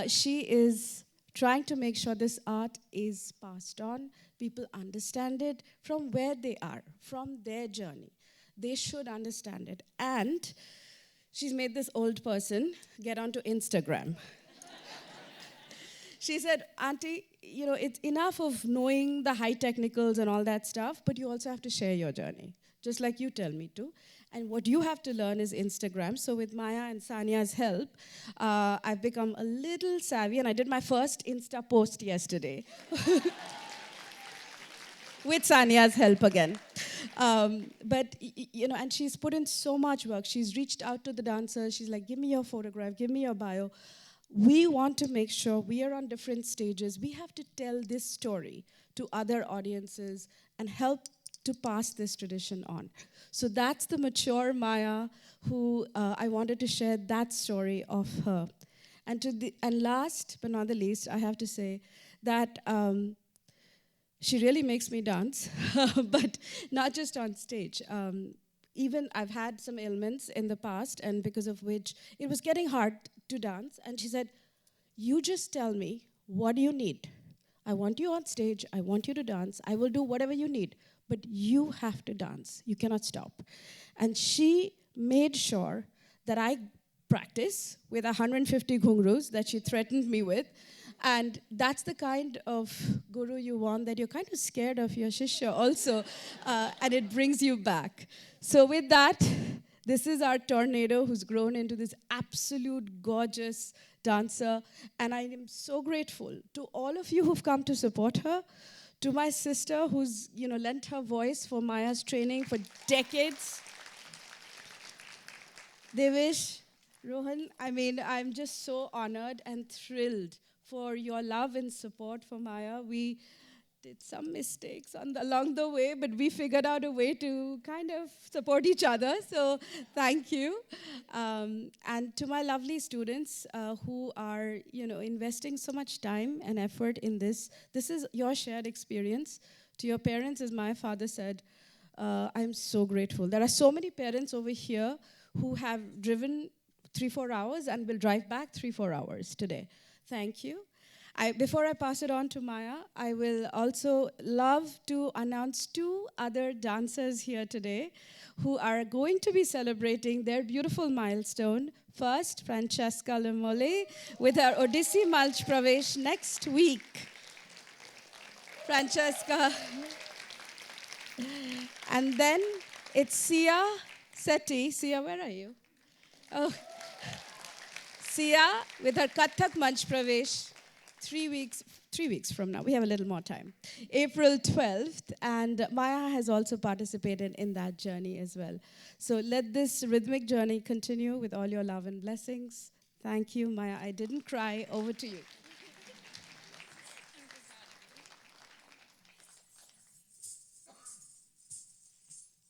She is trying to make sure this art is passed on, people understand it from where they are, from their journey. They should understand it. And she's made this old person get onto Instagram. She said, Auntie, it's enough of knowing the high technicals and all that stuff, but you also have to share your journey, just like you tell me to. And what you have to learn is Instagram. So with Maya and Sania's help, I've become a little savvy, and I did my first Insta post yesterday. With Sania's help again. And she's put in so much work. She's reached out to the dancers. She's like, give me your photograph, give me your bio. We want to make sure we are on different stages. We have to tell this story to other audiences and help to pass this tradition on. So that's the mature Maya who I wanted to share that story of her. And last but not the least, I have to say that she really makes me dance, but not just on stage. Even I've had some ailments in the past, and because of which it was getting hard to dance. And she said, you just tell me, what do you need? I want you on stage. I want you to dance. I will do whatever you need. But you have to dance. You cannot stop. And she made sure that I practice with 150 ghungroos that she threatened me with. And that's the kind of guru you want, that you're kind of scared of your shishya also, and it brings you back. So with that, this is our tornado who's grown into this absolute gorgeous dancer. And I am so grateful to all of you who've come to support her, to my sister who's lent her voice for Maya's training for decades. Devesh, Rohan, I'm just so honored and thrilled for your love and support for Maya. We did some mistakes along the way, but we figured out a way to kind of support each other. So thank you. And to my lovely students who are, investing so much time and effort in this. This is your shared experience. To your parents, as my father said, I'm so grateful. There are so many parents over here who have driven 3-4 hours and will drive back 3-4 hours today. Thank you. Before I pass it on to Maya, I will also love to announce 2 other dancers here today who are going to be celebrating their beautiful milestone. First, Francesca Lemole with her Rangmanch Pravesh next week. Francesca. And then it's Sia Sethi. Sia, where are you? Oh, Sia with her Kathak Manch Pravesh. 3 weeks from now. We have a little more time. April 12th, and Maya has also participated in that journey as well. So let this rhythmic journey continue with all your love and blessings. Thank you, Maya. I didn't cry. Over to you.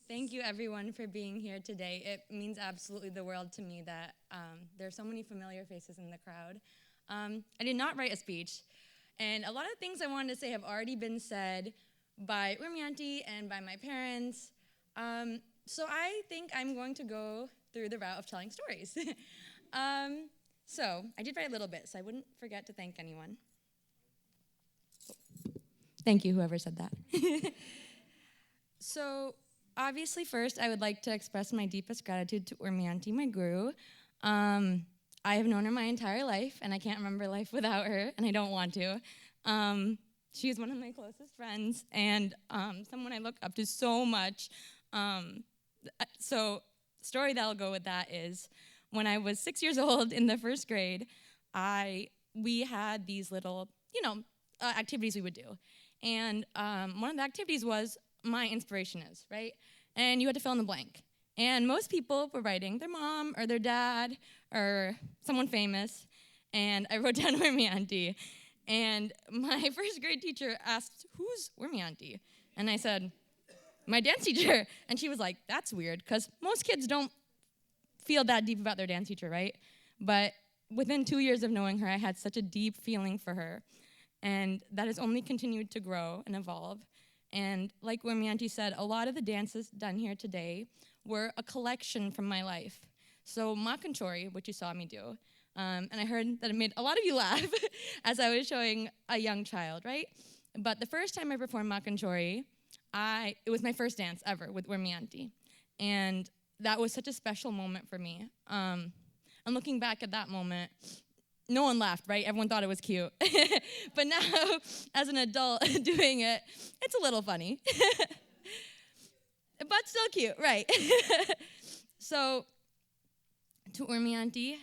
Thank you, everyone, for being here today. It means absolutely the world to me that there are so many familiar faces in the crowd. I did not write a speech, and a lot of things I wanted to say have already been said by Urmi Auntie and by my parents. So I think I'm going to go through the route of telling stories. So I did write a little bit, so I wouldn't forget to thank anyone. Thank you, whoever said that. So obviously, first, I would like to express my deepest gratitude to Urmi Auntie, my guru. I have known her my entire life, and I can't remember life without her, and I don't want to. She's one of my closest friends, and someone I look up to so much. So, story that'll go with that is, when I was 6 years old in the first grade, we had these little, activities we would do. And one of the activities was my inspiration is, right? And you had to fill in the blank. And most people were writing their mom or their dad or someone famous. And I wrote down Urmi Auntie. And my first grade teacher asked, "Who's Urmi Auntie?" And I said, "My dance teacher." And she was like, "That's weird, because most kids don't feel that deep about their dance teacher, right?" But within 2 years of knowing her, I had such a deep feeling for her. And that has only continued to grow and evolve. And like Urmi Auntie said, a lot of the dances done here today were a collection from my life. So Makanchori, which you saw me do, and I heard that it made a lot of you laugh as I was showing a young child, right? But the first time I performed Makanchori, it was my first dance ever with Urmi Auntie. And that was such a special moment for me. And looking back at that moment, no one laughed, right? Everyone thought it was cute. But now, as an adult doing it, it's a little funny. But still cute, right? So, to Urmi Auntie,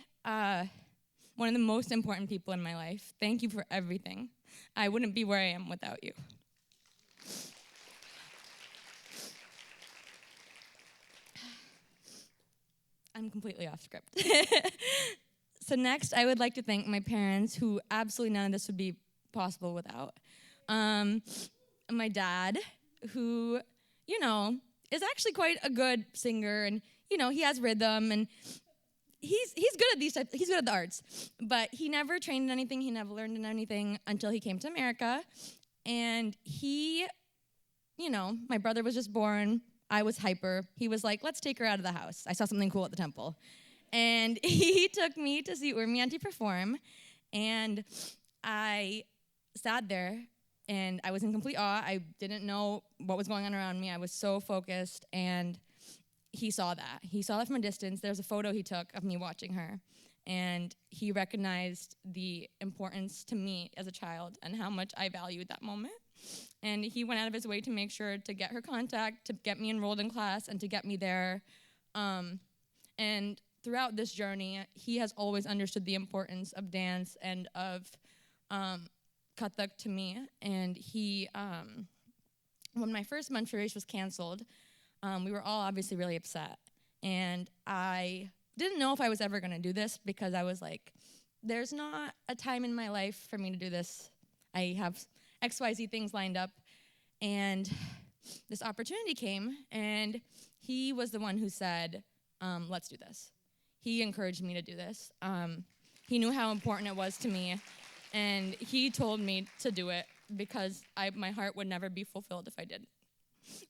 one of the most important people in my life, thank you for everything. I wouldn't be where I am without you. I'm completely off script. So next, I would like to thank my parents, who absolutely none of this would be possible without. My dad, who, is actually quite a good singer, and, he has rhythm, and he's good at he's good at the arts. But he never trained in anything, he never learned in anything until he came to America. And he, my brother was just born, I was hyper. He was like, "Let's take her out of the house. I saw something cool at the temple." And he took me to see Urmi Auntie perform, and I sat there, and I was in complete awe. I didn't know what was going on around me. I was so focused, and he saw that. He saw that from a distance. There's a photo he took of me watching her, and he recognized the importance to me as a child and how much I valued that moment. And he went out of his way to make sure to get her contact, to get me enrolled in class, and to get me there. And throughout this journey, he has always understood the importance of dance and of Kathak to me. And he, when my first Manch Pravesh was canceled, we were all obviously really upset. And I didn't know if I was ever going to do this, because I was like, there's not a time in my life for me to do this. I have XYZ things lined up. And this opportunity came, and he was the one who said, let's do this. He encouraged me to do this. He knew how important it was to me, and he told me to do it because my heart would never be fulfilled if I didn't.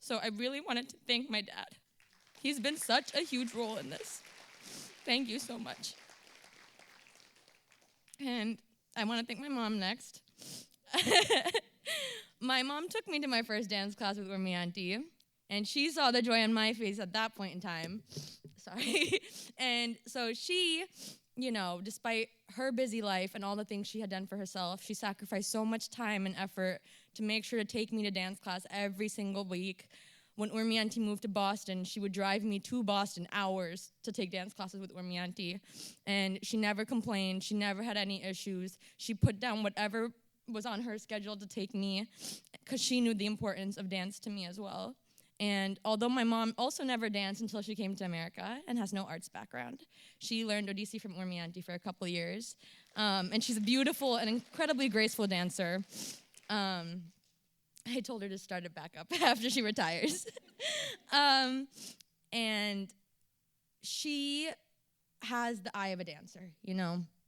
So I really wanted to thank my dad. He's been such a huge role in this. Thank you so much. And I want to thank my mom next. My mom took me to my first dance class with Urmi auntie, and she saw the joy on my face at that point in time. Sorry. And so she, despite her busy life and all the things she had done for herself, she sacrificed so much time and effort to make sure to take me to dance class every single week. When Urmi auntie moved to Boston, she would drive me to Boston hours to take dance classes with Urmi auntie. And she never complained. She never had any issues. She put down whatever was on her schedule to take me because she knew the importance of dance to me as well. And although my mom also never danced until she came to America and has no arts background, she learned Odissi from Urmi auntie for a couple years. And she's a beautiful and incredibly graceful dancer. I told her to start it back up after she retires. And she has the eye of a dancer,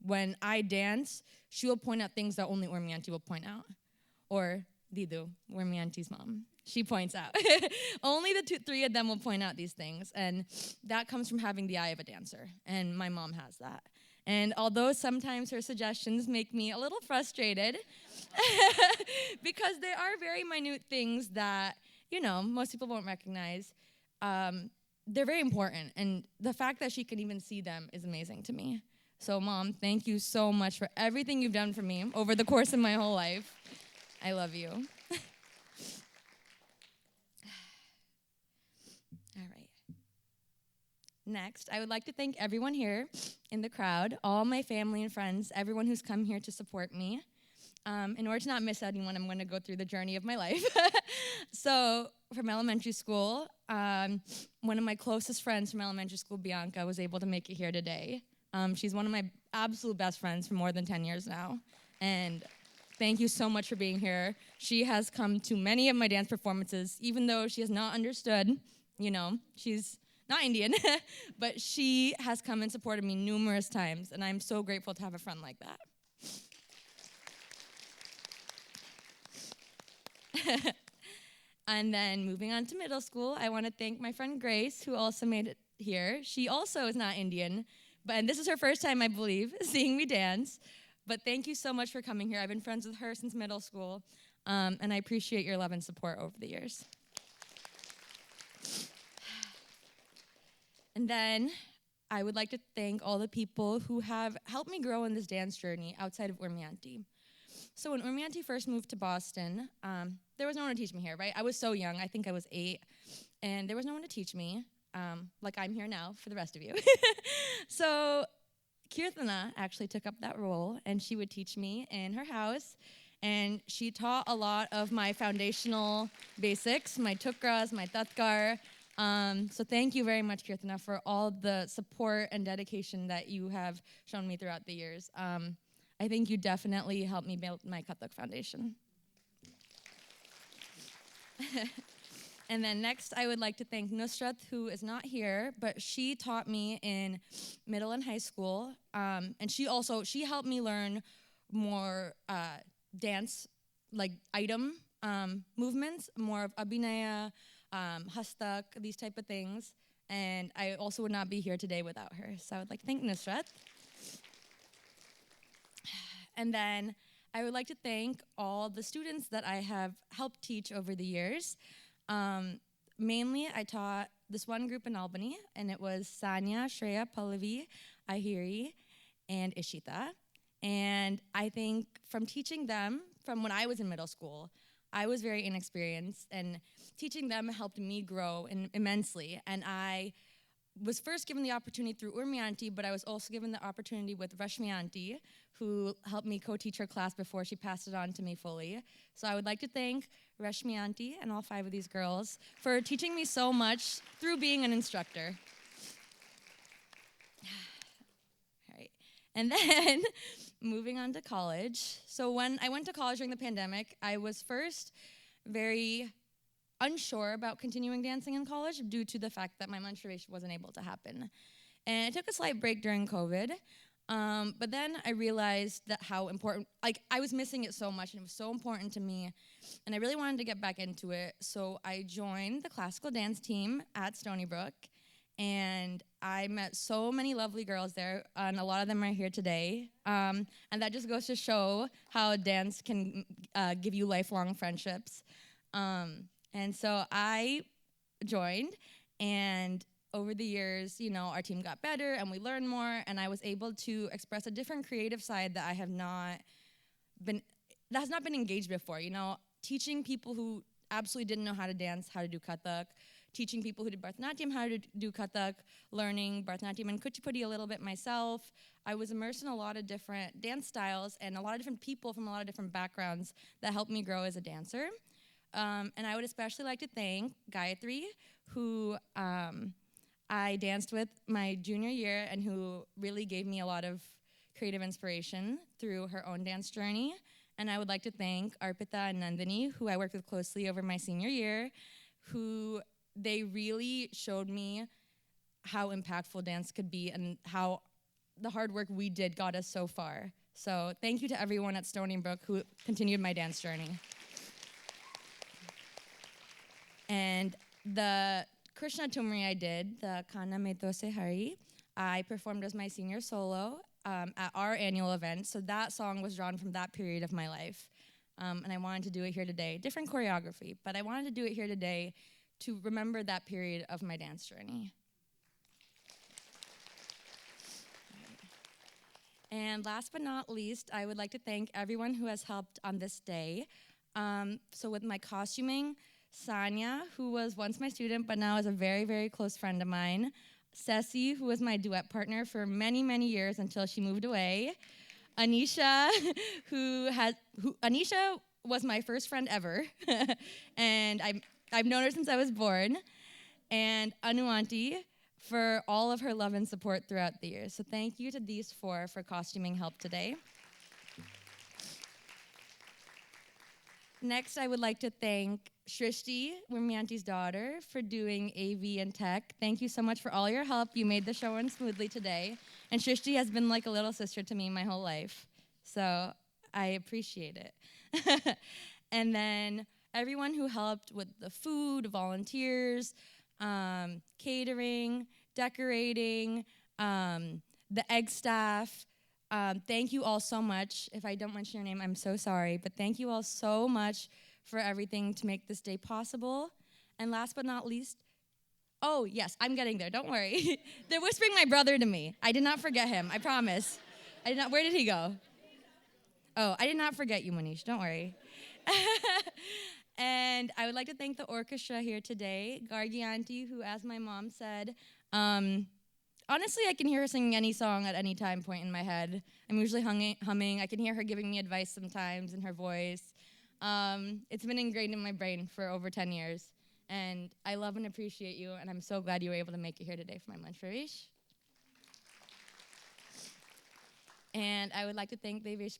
When I dance, she will point out things that only Urmi auntie will point out. Or Didu, Urmi auntie's mom. She points out. Only the three of them will point out these things. And that comes from having the eye of a dancer. And my mom has that. And although sometimes her suggestions make me a little frustrated, because they are very minute things that, most people won't recognize, they're very important. And the fact that she can even see them is amazing to me. So, Mom, thank you so much for everything you've done for me over the course of my whole life. I love you. All right. Next, I would like to thank everyone here in the crowd, all my family and friends, everyone who's come here to support me. In order to not miss anyone, I'm going to go through the journey of my life. So, from elementary school, one of my closest friends from elementary school, Bianca, was able to make it here today. She's one of my absolute best friends for more than 10 years now. And thank you so much for being here. She has come to many of my dance performances, even though she has not understood, she's not Indian, but she has come and supported me numerous times, and I'm so grateful to have a friend like that. And then moving on to middle school, I want to thank my friend Grace, who also made it here. She also is not Indian, and this is her first time, I believe, seeing me dance. But thank you so much for coming here. I've been friends with her since middle school, and I appreciate your love and support over the years. And then I would like to thank all the people who have helped me grow in this dance journey outside of Urmi auntie. So when Urmi auntie first moved to Boston, there was no one to teach me here, right? I was so young. I think I was 8, and there was no one to teach me, like I'm here now for the rest of you. So Kirtana actually took up that role, and she would teach me in her house, and she taught a lot of my foundational basics, my tukras, my tatkar. So thank you very much, Kirtana, for all the support and dedication that you have shown me throughout the years. I think you definitely helped me build my Kathak foundation. And then next, I would like to thank Nusrat, who is not here, but she taught me in middle and high school. And she helped me learn more dance, like item movements, more of abhinaya, hastak, these type of things. And I also would not be here today without her. So I would like to thank Nusrat. And then I would like to thank all the students that I have helped teach over the years. Mainly, I taught this one group in Albany, and it was Sanya, Shreya, Pallavi, Ahiri, and Ishita. And I think from teaching them, from when I was in middle school, I was very inexperienced, and teaching them helped me grow immensely. And I was first given the opportunity through Urmi auntie, but I was also given the opportunity with Rashmi auntie, who helped me co-teach her class before she passed it on to me fully. So I would like to thank Rashmi auntie and all 5 of these girls for teaching me so much through being an instructor. All right. And then moving on to college. So when I went to college during the pandemic, I was first very unsure about continuing dancing in college due to the fact that my menstruation wasn't able to happen. And I took a slight break during COVID, but then I realized that how important, like I was missing it so much and it was so important to me, and I really wanted to get back into it. So I joined the classical dance team at Stony Brook, and I met so many lovely girls there, and a lot of them are here today. And that just goes to show how dance can give you lifelong friendships. And so I joined, and over the years, you know, our team got better and we learned more, and I was able to express a different creative side that has not been engaged before, you know, teaching people who absolutely didn't know how to dance, how to do Kathak, teaching people who did Bharatanatyam how to do Kathak, learning Bharatanatyam and Kuchipudi a little bit myself. I was immersed in a lot of different dance styles and a lot of different people from a lot of different backgrounds that helped me grow as a dancer. And I would especially like to thank Gayatri, who I danced with my junior year and who really gave me a lot of creative inspiration through her own dance journey. And I would like to thank Arpita and Nandini, who I worked with closely over my senior year, who they really showed me how impactful dance could be and how the hard work we did got us so far. So thank you to everyone at Stony Brook who continued my dance journey. And the Krishna Tumri I did, the Kana Meto Se Hari, I performed as my senior solo at our annual event. So that song was drawn from that period of my life. And I wanted to do it here today. Different choreography, but I wanted to do it here today to remember that period of my dance journey. And last but not least, I would like to thank everyone who has helped on this day. So with my costuming, Sanya, who was once my student but now is a very, very close friend of mine. Ceci, who was my duet partner for many, many years until she moved away. Anisha, Anisha was my first friend ever, and I've known her since I was born. And Anu Auntie for all of her love and support throughout the years. So thank you to these four for costuming help today. Next, I would like to thank Shrishti, Urmi Auntie's daughter, for doing AV and tech. Thank you so much for all your help. You made the show run smoothly today. And Shrishti has been like a little sister to me my whole life. So I appreciate it. And then everyone who helped with the food, volunteers, catering, decorating, the egg staff. Thank you all so much. If I don't mention your name, I'm so sorry. But thank you all so much for everything to make this day possible. And last but not least, oh, yes, I'm getting there. Don't worry. They're whispering my brother to me. I did not forget him. I promise. Where did he go? Oh, I did not forget you, Manish. Don't worry. And I would like to thank the orchestra here today. Gargi Auntie, who, as my mom said, honestly, I can hear her singing any song at any time point in my head. I'm usually humming. I can hear her giving me advice sometimes in her voice. It's been ingrained in my brain for over 10 years. And I love and appreciate you, and I'm so glad you were able to make it here today for my Rangmanch Pravesh. And I would like to thank Devesh,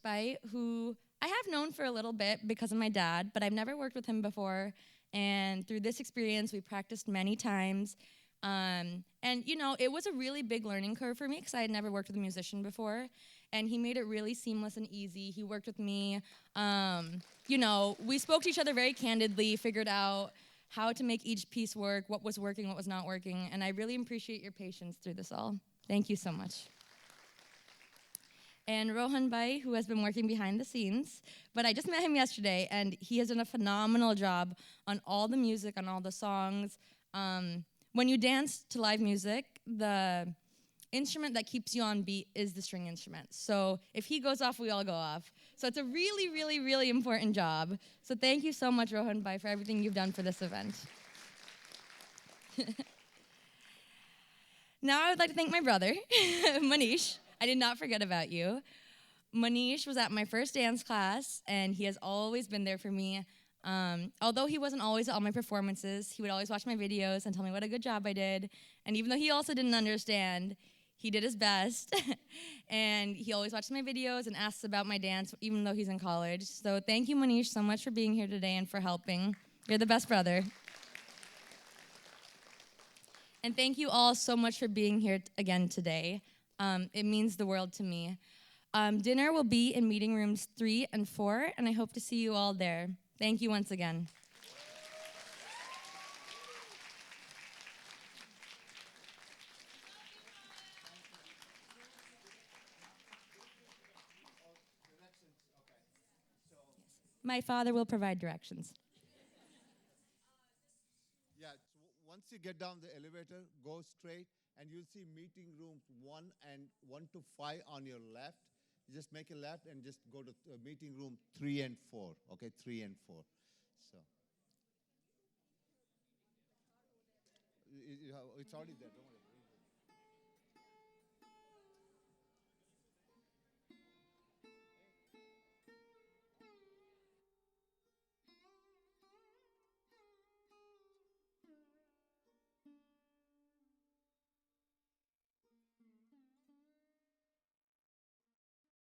who I have known for a little bit because of my dad, but I've never worked with him before. And through this experience, we practiced many times. And, you know, it was a really big learning curve for me because I had never worked with a musician before. And he made it really seamless and easy. He worked with me. You know, we spoke to each other very candidly, figured out how to make each piece work, what was working, what was not working. And I really appreciate your patience through this all. Thank you so much. And Rohan, who has been working behind the scenes, but I just met him yesterday, and he has done a phenomenal job on all the music, on all the songs. When you dance to live music, the instrument that keeps you on beat is the string instrument. So if he goes off, we all go off. So it's a really, really, really important job. So thank you so much, Rohan for everything you've done for this event. Now I would like to thank my brother, Manish. I did not forget about you. Manish was at my first dance class, and he has always been there for me. Although he wasn't always at all my performances, he would always watch my videos and tell me what a good job I did. And even though he also didn't understand, He did his best, and he always watches my videos and asks about my dance, even though he's in college. So thank you, Manish, so much for being here today and for helping. You're the best brother. And thank you all so much for being here again today. It means the world to me. Dinner will be in meeting rooms 3 and 4, and I hope to see you all there. Thank you once again. My father will provide directions. Yeah, so once you get down the elevator, go straight, and you'll see meeting rooms 1 to 5 on your left. You just make a left and just go to meeting room 3 and 4. Okay, 3 and 4. So it's already there. Don't worry.